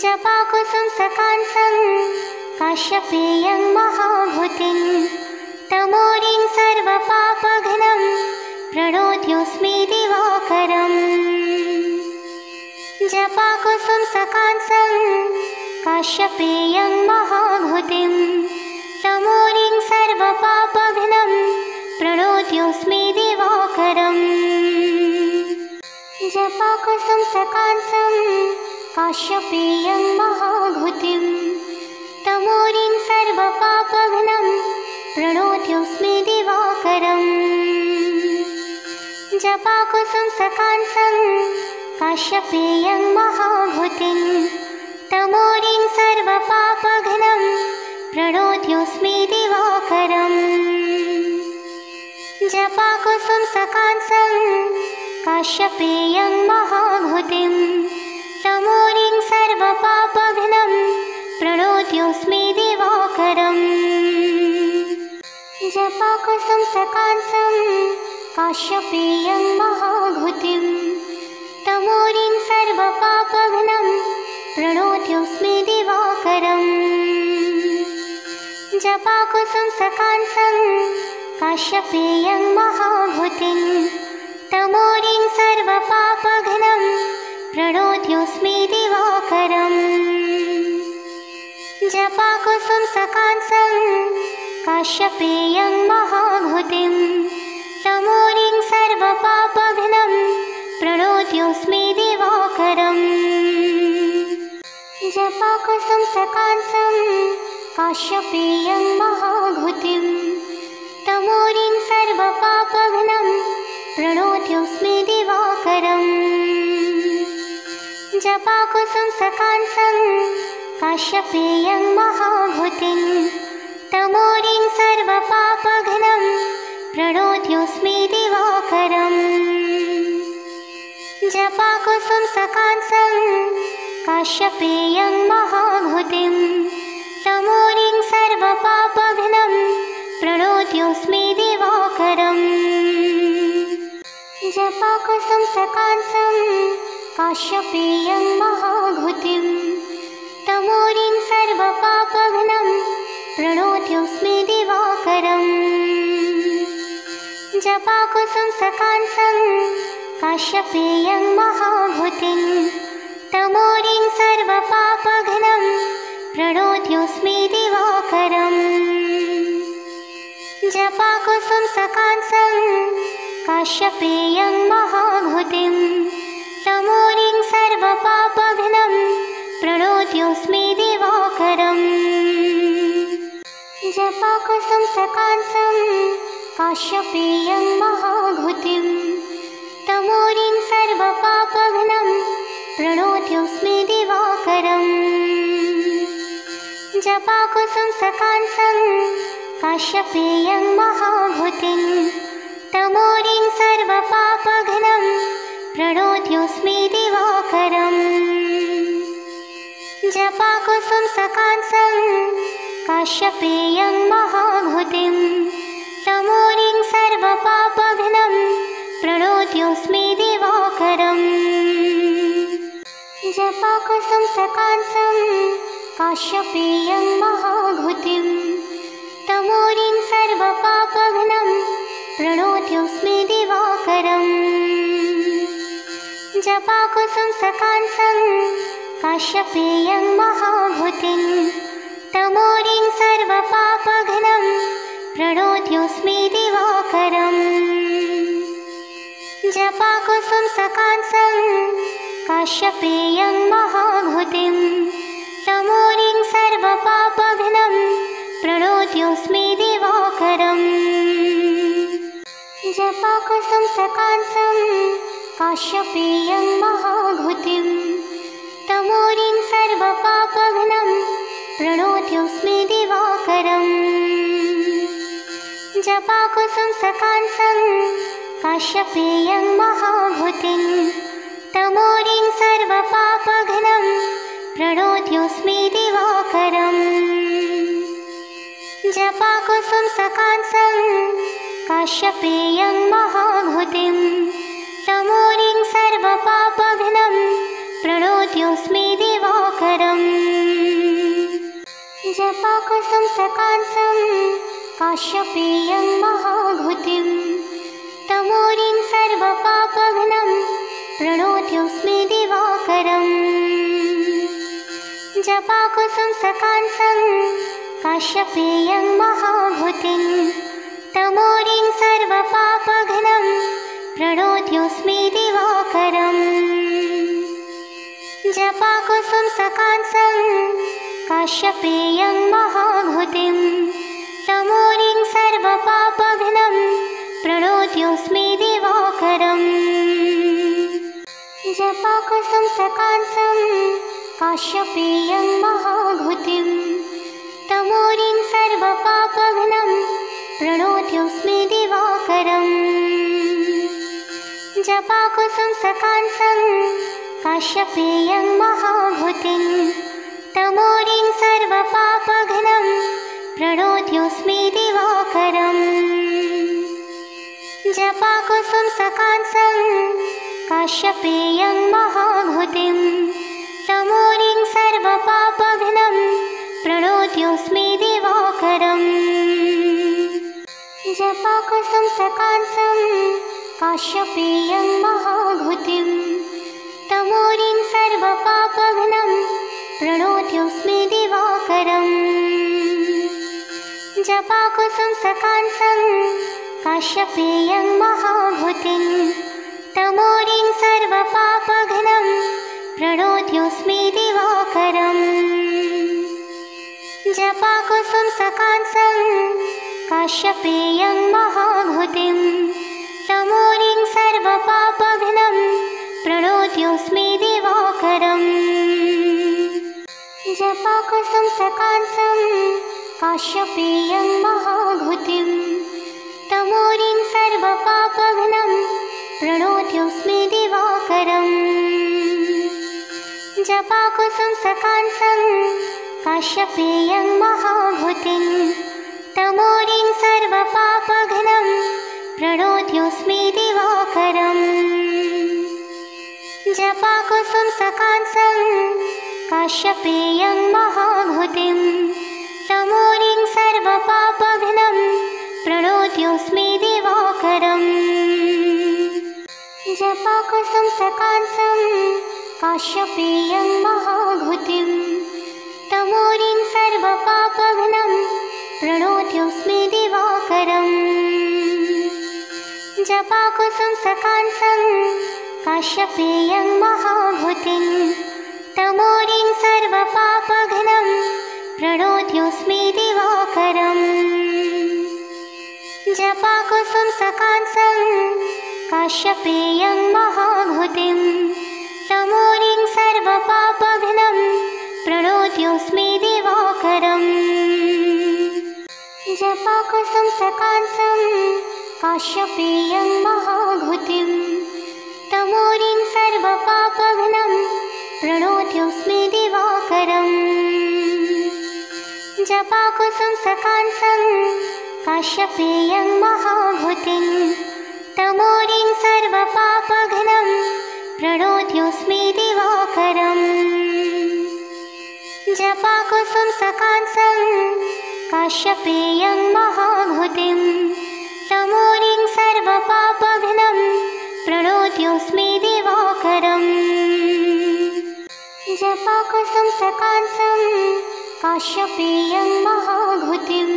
A: जपाकुसुमसकांसं काश्यपेयं महाभूतिं तमोरिं सर्वपापघ्नं प्रणोत्योऽस्मि दिवाकरम् जपाकुसुमसकांसं काश्यपेयं महाभूतिं तमोरिं सर्वपापघ्नं प्रणोत्योऽस्मि दिवाकरम् जपाकुसुमसकांसं काश्यपेयं महाभूतिं तमोरिं सर्वपापघ्नं प्रणोत्योऽस्मि दिवाकरम् जपाकुसुमसकांसं काश्यपेयं महाभूतिं तमोरिं सर्वपापघ्नं प्रणोत्योऽस्मि दिवाकरम् जपाकुसुमसकांसं काश्यपेयं महाभूतिं तमोरिं सर्वपापघ्नं प्रणोत्योऽस्मि दिवाकरम् जपाकुसुमसकांसं काश्यपेयं महाभूतिं तमोरिं सर्वपापघ्नं प्रणोत्योऽस्मि दिवाकरम् जपाकुसुमसकांसं काश्यपेयं महाभूतिं तमोरिं सर्वपापघ्नं प्रणोत्योऽस्मि दिवाकरम् जपाकुसुमसकांसं काश्यपेयं महाभूतिं तमोरिं सर्वपापघ्नं प्रणोत्योऽस्मि दिवाकरम् जपाकुसुमसकांसं काश्यपेयं महाभूतिं तमोरिं सर्वपापघ्नं प्रणोत्योऽस्मि दिवाकरम् जपाकुसुमसकांसं काश्यपेयं महाभूतिं तमोरिं सर्वपापघ्नं प्रणोत्योऽस्मि दिवाकरम् जपाकुसुमसकांसं काश्यपेयं महाभूतिं तमोरिं सर्वपापघ्नं प्रणोत्योऽस्मि दिवाकरम् जपाकुसुमसकांसं काश्यपेयं महाभूतिं तमोरिं सर्वपापघ्नं प्रणोत्योऽस्मि दिवाकरम् जपाकुसुमसकांसं काश्यपेयं महाभूतिं तमोरिं सर्वपापघ्नं प्रणोत्योऽस्मि दिवाकरम् जपाकुसुमसकांसं काश्यपेयं महाभूतिं तमोरिं सर्वपापघ्नं प्रणोत्योऽस्मि दिवाकरम् जपाकुसुमसकांसं काश्यपेयं महाभूतिं तमोरिं सर्वपापघ्नं प्रणोत्योऽस्मि दिवाकरम् जपाकुसुमसकांसं काश्यपेयं महाभूतिं तमोरिं सर्वपापघ्नं प्रणोत्योऽस्मि दिवाकरम् जपाकुसुमसकांसं काश्यपेयं महाभूतिं तमोरिं सर्वपापघ्नं प्रणोत्योऽस्मि दिवाकरम् जपाकुसुमसकांसं काश्यपेयं महाभूतिं तमोरिं सर्वपापघ्नं प्रणोत्योऽस्मि दिवाकरम् जपाकुसुमसकांसं काश्यपेयं महाभूतिं तमोरिं सर्वपापघ्नं प्रणोत्योऽस्मि दिवाकरम् जपाकुसुमसकांसं काश्यपेयं महाभूतिं तमोरिं सर्वपापघ्नं प्रणोत्योऽस्मि दिवाकरम् जपाकुसुमसकांसं काश्यपेयं महाभूतिं तमोरिं सर्वपापघ्नं प्रणोत्योऽस्मि दिवाकरम् जपाकुसुमसकांसं काश्यपेयं महाभूतिं तमोरिं सर्वपापघ्नं प्रणोत्योऽस्मि दिवाकरम् जपाकुसुमसकांसं काश्यपेयं महाभूतिं तमोरिं सर्वपापघ्नं प्रणोत्योऽस्मि दिवाकरम् जपाकुसुमसकांसं काश्यपेयं महाभूतिं तमोरिं सर्वपापघ्नं प्रणोत्योऽस्मि दिवाकरम् जपाकुसुमसकांसं काश्यपेयं महाभूतिं तमोरिं सर्वपापघ्नं प्रणोत्योऽस्मि दिवाकरम् जपाकुसुमसकांसं काश्यपेयं महाभूतिं तमोरिं सर्वपापघ्नं प्रणोत्योऽस्मि दिवाकरम् जपाकुसुमसकांसं काश्यपेयं महाभूतिं तमोरिं सर्वपापघ्नं प्रणोत्योऽस्मि दिवाकरम् जपाकुसुमसकांसं काश्यपेयं महाभूतिं तमोरिं सर्वपापघ्नं प्रणोत्योऽस्मि दिवाकरम् जपाकुसुमसकांसं काश्यपेयं महाभूतिं तमोरिं सर्वपापघ्नं प्रणोत्योऽस्मि दिवाकरम् जपाकुसुमसकांसं काश्यपेयं महाभूतिं तमोरिं सर्वपापघ्नं प्रणोत्योऽस्मि दिवाकरम् जपाकुसुमसकांसं काश्यपेयं महाभूतिं तमोरिं सर्वपापघ्नं प्रणोत्योऽस्मि दिवाकरम् जपाकुसुमसकांसं काश्यपेयं महाभूतिं तमोरिं सर्वपापघ्नं प्रणोत्योऽस्मि दिवाकरम् जपाकुसुमसकांसं काश्यपेयं महाभूतिं तमोरिं सर्वपापघ्नं प्रणोत्योऽस्मि दिवाकरम् जपाकुसुमसकांसं काश्यपेयं महाभूतिं तमोरिं सर्वपापघ्नं प्रणोत्योऽस्मि दिवाकरम् जपाकुसुमसकांसं काश्यपेयं महाभूतिं तमोरिं सर्वपापघ्नं प्रणोत्योऽस्मि दिवाकरम् जपाकुसुमसकांसं काश्यपेयं महाभूतिं तमोरिं सर्वपापघ्नं प्रणोत्योऽस्मि दिवाकरम् जपाकुसुमसकांसं काश्यपेयं महाभूतिं तमोरिं सर्वपापघ्नं प्रणोत्योऽस्मि दिवाकरम् जपाकुसुमसकांसं काश्यपेयं महाभूतिं तमोरिं सर्वपापघ्नं प्रणोत्योऽस्मि दिवाकरम् जपाकुसुमसकांसं काश्यपेयं महाभूतिं तमोरिं सर्वपापघ्नं प्रणोत्योऽस्मि दिवाकरम् जपाकुसुमसकांसं काश्यपेयं महाभूतिं तमोरिं सर्वपापघ्नं प्रणोत्योऽस्मि दिवाकरम् जपाकुसुमसकांसं काश्यपेयं महाभूतिं तमोरिं सर्वपापघ्नं प्रणोत्योऽस्मि दिवाकरम् जपाकुसुमसकांसं काश्यपेयं महाभूतिं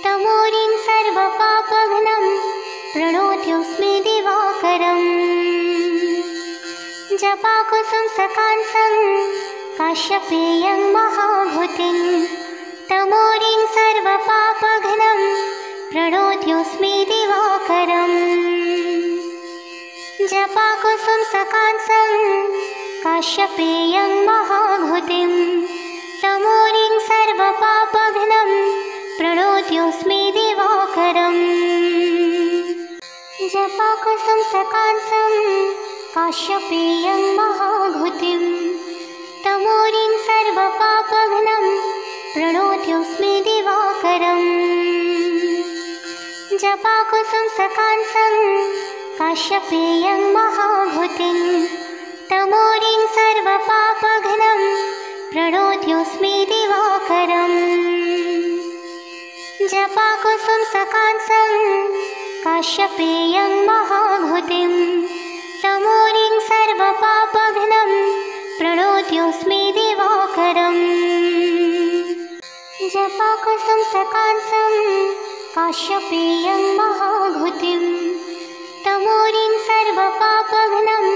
A: तमोरिं सर्वपापघ्नं प्रणोत्योऽस्मि दिवाकरम् जपाकुसुमसकांसं काश्यपेयं महाभूतिं तमोरिं सर्वपापघ्नं प्रणोत्योऽस्मि दिवाकरम् जपाकुसुमसकांसं काश्यपेयं महाभूतिं तमोरिं सर्वपापघ्नं प्रणोत्योऽस्मि दिवाकरम् जपाकुसुमसकांसं काश्यपेयं महाभूतिं तमोरिं सर्वपापघ्नं प्रणोत्योऽस्मि दिवाकरम् जपाकुसुमसकांसं काश्यपेयं महाभूतिं तमोरिं सर्वपापघ्नं प्रणोत्योऽस्मि दिवाकरम् जपाकुसुमसकांसं काश्यपेयं महाभूतिं तमोरिं सर्वपापघ्नं प्रणोत्योऽस्मि दिवाकरम् जपाकुसुमसकांसं काश्यपेयं महाभूतिं तमोरिं सर्वपापघ्नं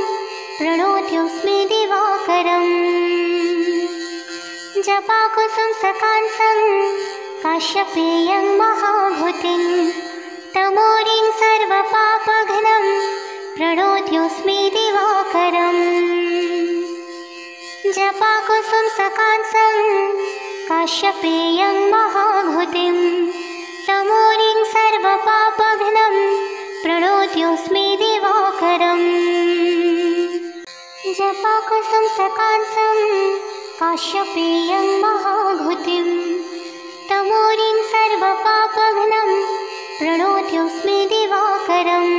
A: प्रणोत्योऽस्मि दिवाकरम् जपाकुसुमसकांसं काश्यपेयं महाभूतिं तमोरिं सर्वपापघ्नं प्रणोत्योऽस्मि दिवाकरम् जपाकुसुमसकांसं काश्यपेयं महाभूतिं तमोरिं सर्वपापघ्नं प्रणोत्योऽस्मि दिवाकरम् जपाकुसुमसकांसं काश्यपेयं महाभूतिं तमोरिं सर्वपापघ्नं प्रणोत्योऽस्मि दिवाकरम्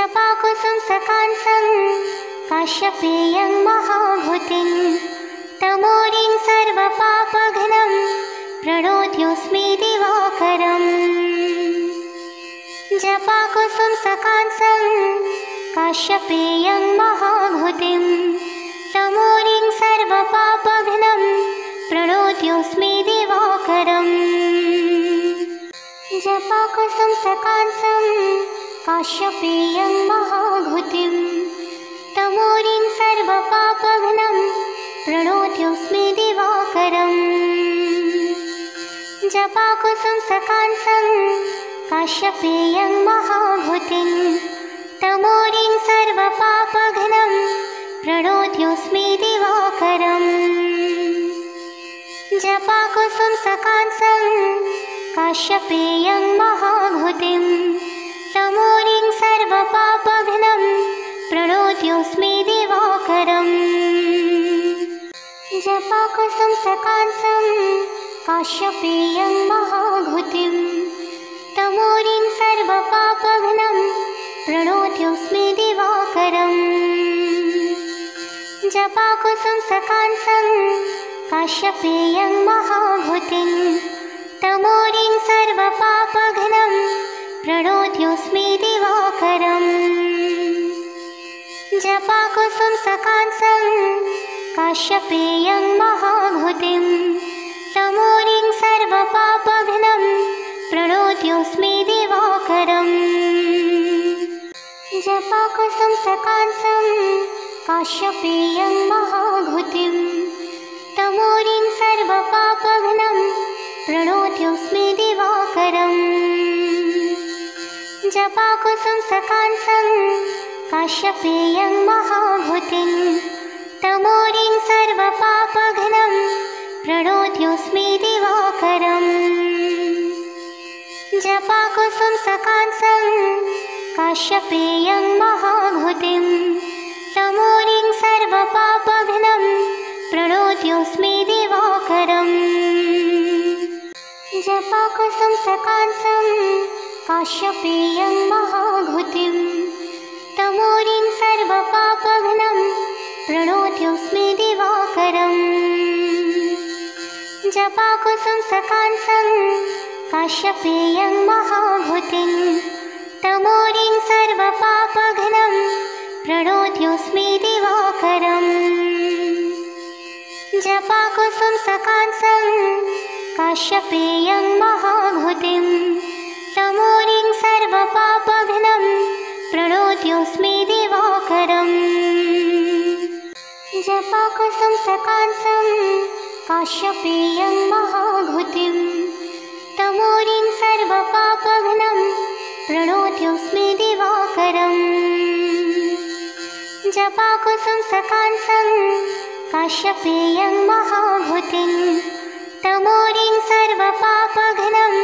A: जपाकुसुमसकांसं काश्यपेयं महाभूतिं तमोरिं सर्वपापघ्नं प्रणोत्योऽस्मि दिवाकरम् जपाकुसुमसकांसं काश्यपेयं महाभूतिं तमोरिं सर्वपापघ्नं प्रणोत्योऽस्मि दिवाकरम् जपाकुसुमसकांसं काश्यपेयं महाभूतिं तमोरिं सर्वपापघ्नं प्रणोत्योऽस्मि दिवाकरम् जपाकुसुमसकांसं काश्यपेयं महाभूतिं तमोरिं सर्वपापघ्नं प्रणोत्योऽस्मि दिवाकरम् जपाकुसुमसकांसं काश्यपेयं महाभूतिं तमोरिं सर्वपापघ्नं प्रणोत्योऽस्मि दिवाकरम् जपाकुसुमसकांसं काश्यपेयं महाभूतिं तमोरिं सर्वपापघ्नं प्रणोत्योऽस्मि दिवाकरम् जपाकुसुमसकांसं काश्यपेयं महाभूतिं तमोरिं सर्वपापघ्नं प्रणोत्योऽस्मि दिवाकरम् जपाकुसुमसकांसं काश्यपेयं महाभूतिं तमोरिं सर्वपापघ्नं प्रणोत्योऽस्मि दिवाकरम् जपाकुसुमसकांसं काश्यपेयं महाभूतिं तमोरिं सर्वपापघ्नं प्रणोत्योऽस्मि दिवाकरम् जपाकुसुमसकांसं काश्यपेयं महाभूतिं तमोरिं सर्वपापघ्नं प्रणोत्योऽस्मि दिवाकरम् जपाकुसुमसकांसं काश्यपेयं महाभूतिं तमोरिं सर्वपापघ्नं प्रणोत्योऽस्मि दिवाकरम् जपाकुसुमसकांसं काश्यपेयं महाभूतिं तमोरिं सर्वपापघ्नं प्रणोत्योऽस्मि दिवाकरम् जपाकुसुमसकांसं काश्यपेयं महाभूतिं तमोरिं सर्वपापघ्नं प्रणोत्योऽस्मि दिवाकरम् जपाकुसुमसकांसं काश्यपेयं महाभूतिं तमोरिं सर्वपापघ्नं प्रणोत्योऽस्मि दिवाकरम् जपाकुसुमसकांसं काश्यपेयं महाभूतिं तमोरिं सर्वपापघ्नं प्रणोत्योऽस्मि दिवाकरम् जपाकुसुमसकांसं काश्यपेयं महाभूतिं तमोरिं सर्वपापघ्नं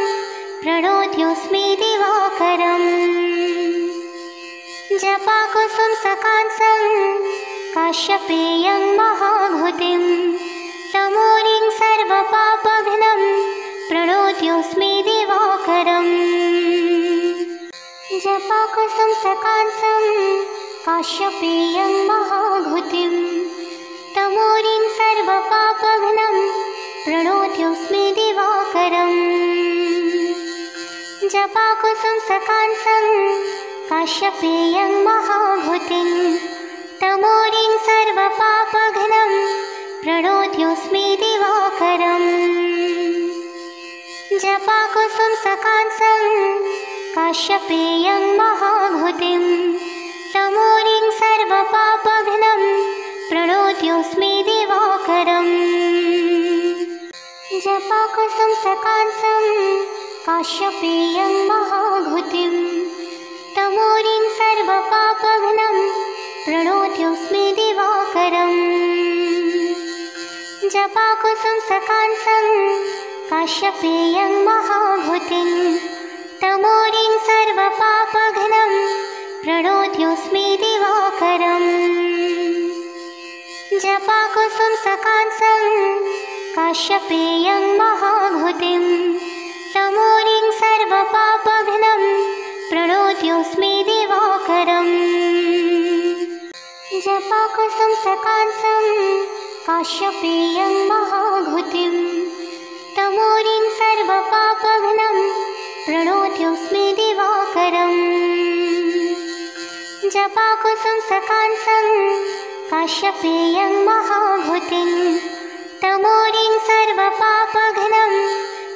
A: प्रणोत्योऽस्मि दिवाकरम्। जपाकुसुमसकांसं काश्यपेयं महाभूतिं तमोरिं सर्वपापघ्नं प्रणोत्योऽस्मि दिवाकरम्। जपाकुसुमसकांसं काश्यपेयं महाभूतिं तमोरिं सर्वपापघ्नं प्रणोत्योऽस्मि दिवाकरम्। जपाकुसुमसकांसं काश्यपेयं महाभूतिं तमोरिं सर्वपापघ्नं प्रणोत्योऽस्मि दिवाकरम्। जपाकुसुमसकांसं काश्यपेयं महाभूतिं तमोरिं सर्वपापघ्नं प्रणोत्योऽस्मि दिवाकरम्। जपाकुसुमसकांसं काश्यपेयं महाभूतिं तमोरिं सर्वपापघ्नं प्रणोत्योऽस्मि दिवाकरम्। जपाकुसुमसकांसं काश्यपेयं महाभूतिं तमोरिं सर्वपापघ्नं प्रणोत्योऽस्मि दिवाकरम्। जपाकुसुमसकांसं काश्यपेयं महाभूतिं तमोरिं सर्वपापघ्नं प्रणोत्योऽस्मि दिवाकरम्। जपाकुसुमसकांसं काश्यपेयं महाभूतिं तमोरिं सर्वपापघ्नं प्रणोत्योऽस्मि दिवाकरम्। जपाकुसुमसकांसं काश्यपेयं महाभूतिं तमोरिं सर्वपापघ्नं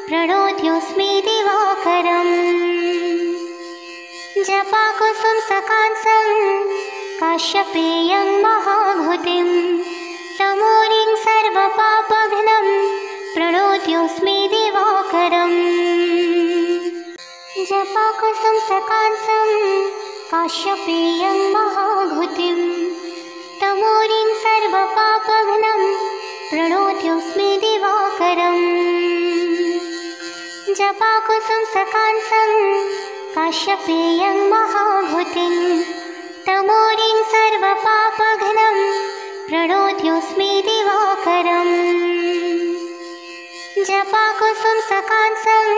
A: प्रणोत्योऽस्मि दिवाकरम्। जपाकुसुमसकांसं काश्यपेयं महाभूतिं तमोरिं सर्वपापघ्नं प्रणोत्योऽस्मि दिवाकरम्। जपाकुसुमसकांसं काश्यपेयं महाभूतिं तमोरिं सर्वपापघ्नं प्रणोत्योऽस्मि दिवाकरम्। जपाकुसुमसकांसं काश्यपेयं महाभूतिं तमोरिं सर्वपापघ्नं प्रणोत्योऽस्मि दिवाकरम्। जपाकुसुमसकांसं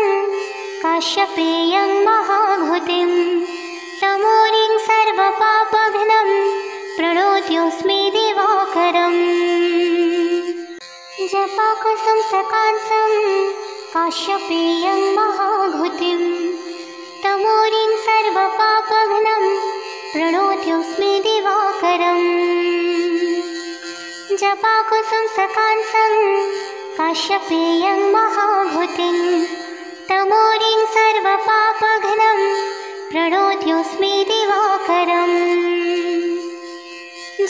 A: काश्यपेयं महाभूतिं तमोरिं सर्वपापघ्नं प्रणोत्योऽस्मि दिवाकरम्। जपाकुसुमसकांसं काश्यपेयं महाभूतिं तमोरिं सर्वपापघ्नं प्रणोत्योऽस्मि दिवाकरम्। जपाकुसुमसकांसं काश्यपेयं महाभूतिं तमोरिं सर्वपापघ्नं प्रणोत्योऽस्मि दिवाकरम्।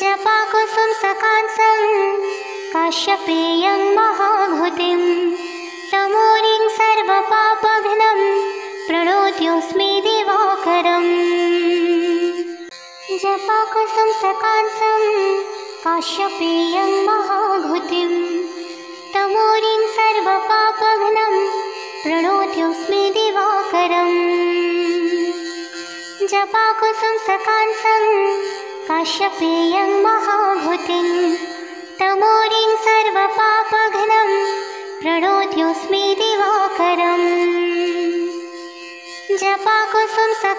A: जपाकुसुमसकांसं काश्यपेयं महाभूतिं तमोरिं सर्वपापघ्नं प्रणोत्योऽस्मि दिवाकरम्। जपाकुसुमसकांसं काश्यपेयं महाभूतिं तमोरिं सर्वपापघ्नं प्रणोत्योऽस्मि दिवाकरम्। जपाकुसुमसकांसं काश्यपेयं महाभूतिं तमोरिं सर्वपापघ्नं प्रणोत्योऽस्मि दिवाकरम्। जपाकुसुमसकांसं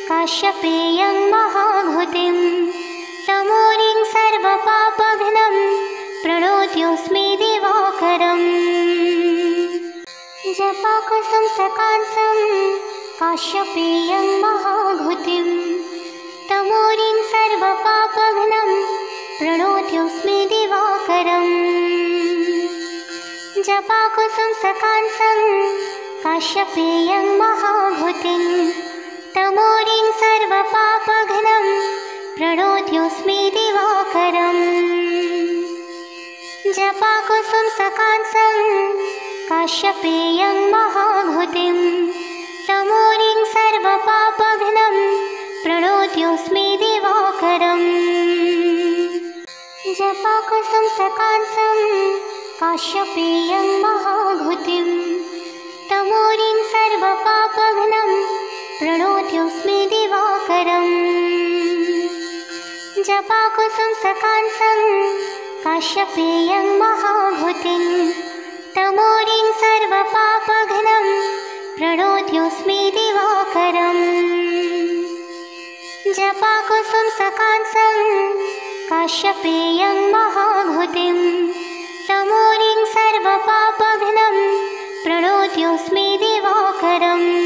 A: काश्यपेयं महाभूतिं तमोरिं सर्वपापघ्नं प्रणोत्योऽस्मि दिवाकरम्। जपाकुसुमसकांसं काश्यपेयं महाभूतिं तमोरिं सर्वपापघ्नं प्रणोत्योऽस्मि दिवाकरम्। जपाकुसुमसकांसं काश्यपेयं महाभूतिं तमोरिं सर्वपापघ्नं प्रणोत्योऽस्मि दिवाकरम्। जपाकुसुमसकांसं काश्यपेयं महाभूतिं तमोरिं सर्वपापघ्नं प्रणोत्योऽस्मि दिवाकरम्। जपाकुसुम सकांसं काश्यपेयं महाघुतिं तमोरिं सर्वपापघ्नं प्रणोत्योऽस्मि दिवाकरम्। जपाकुसुम सकांसं काश्यपेयं महाघुतिं तमोरिं सर्वपापघ्नं प्रणोत्योऽस्मि दिवाकरम्। जपाकुसुम सकांसं काश्यपेयं महाघुतिं तमोरिं सर्वपापघ्नं प्रणोत्योऽस्मि दिवाकरम्।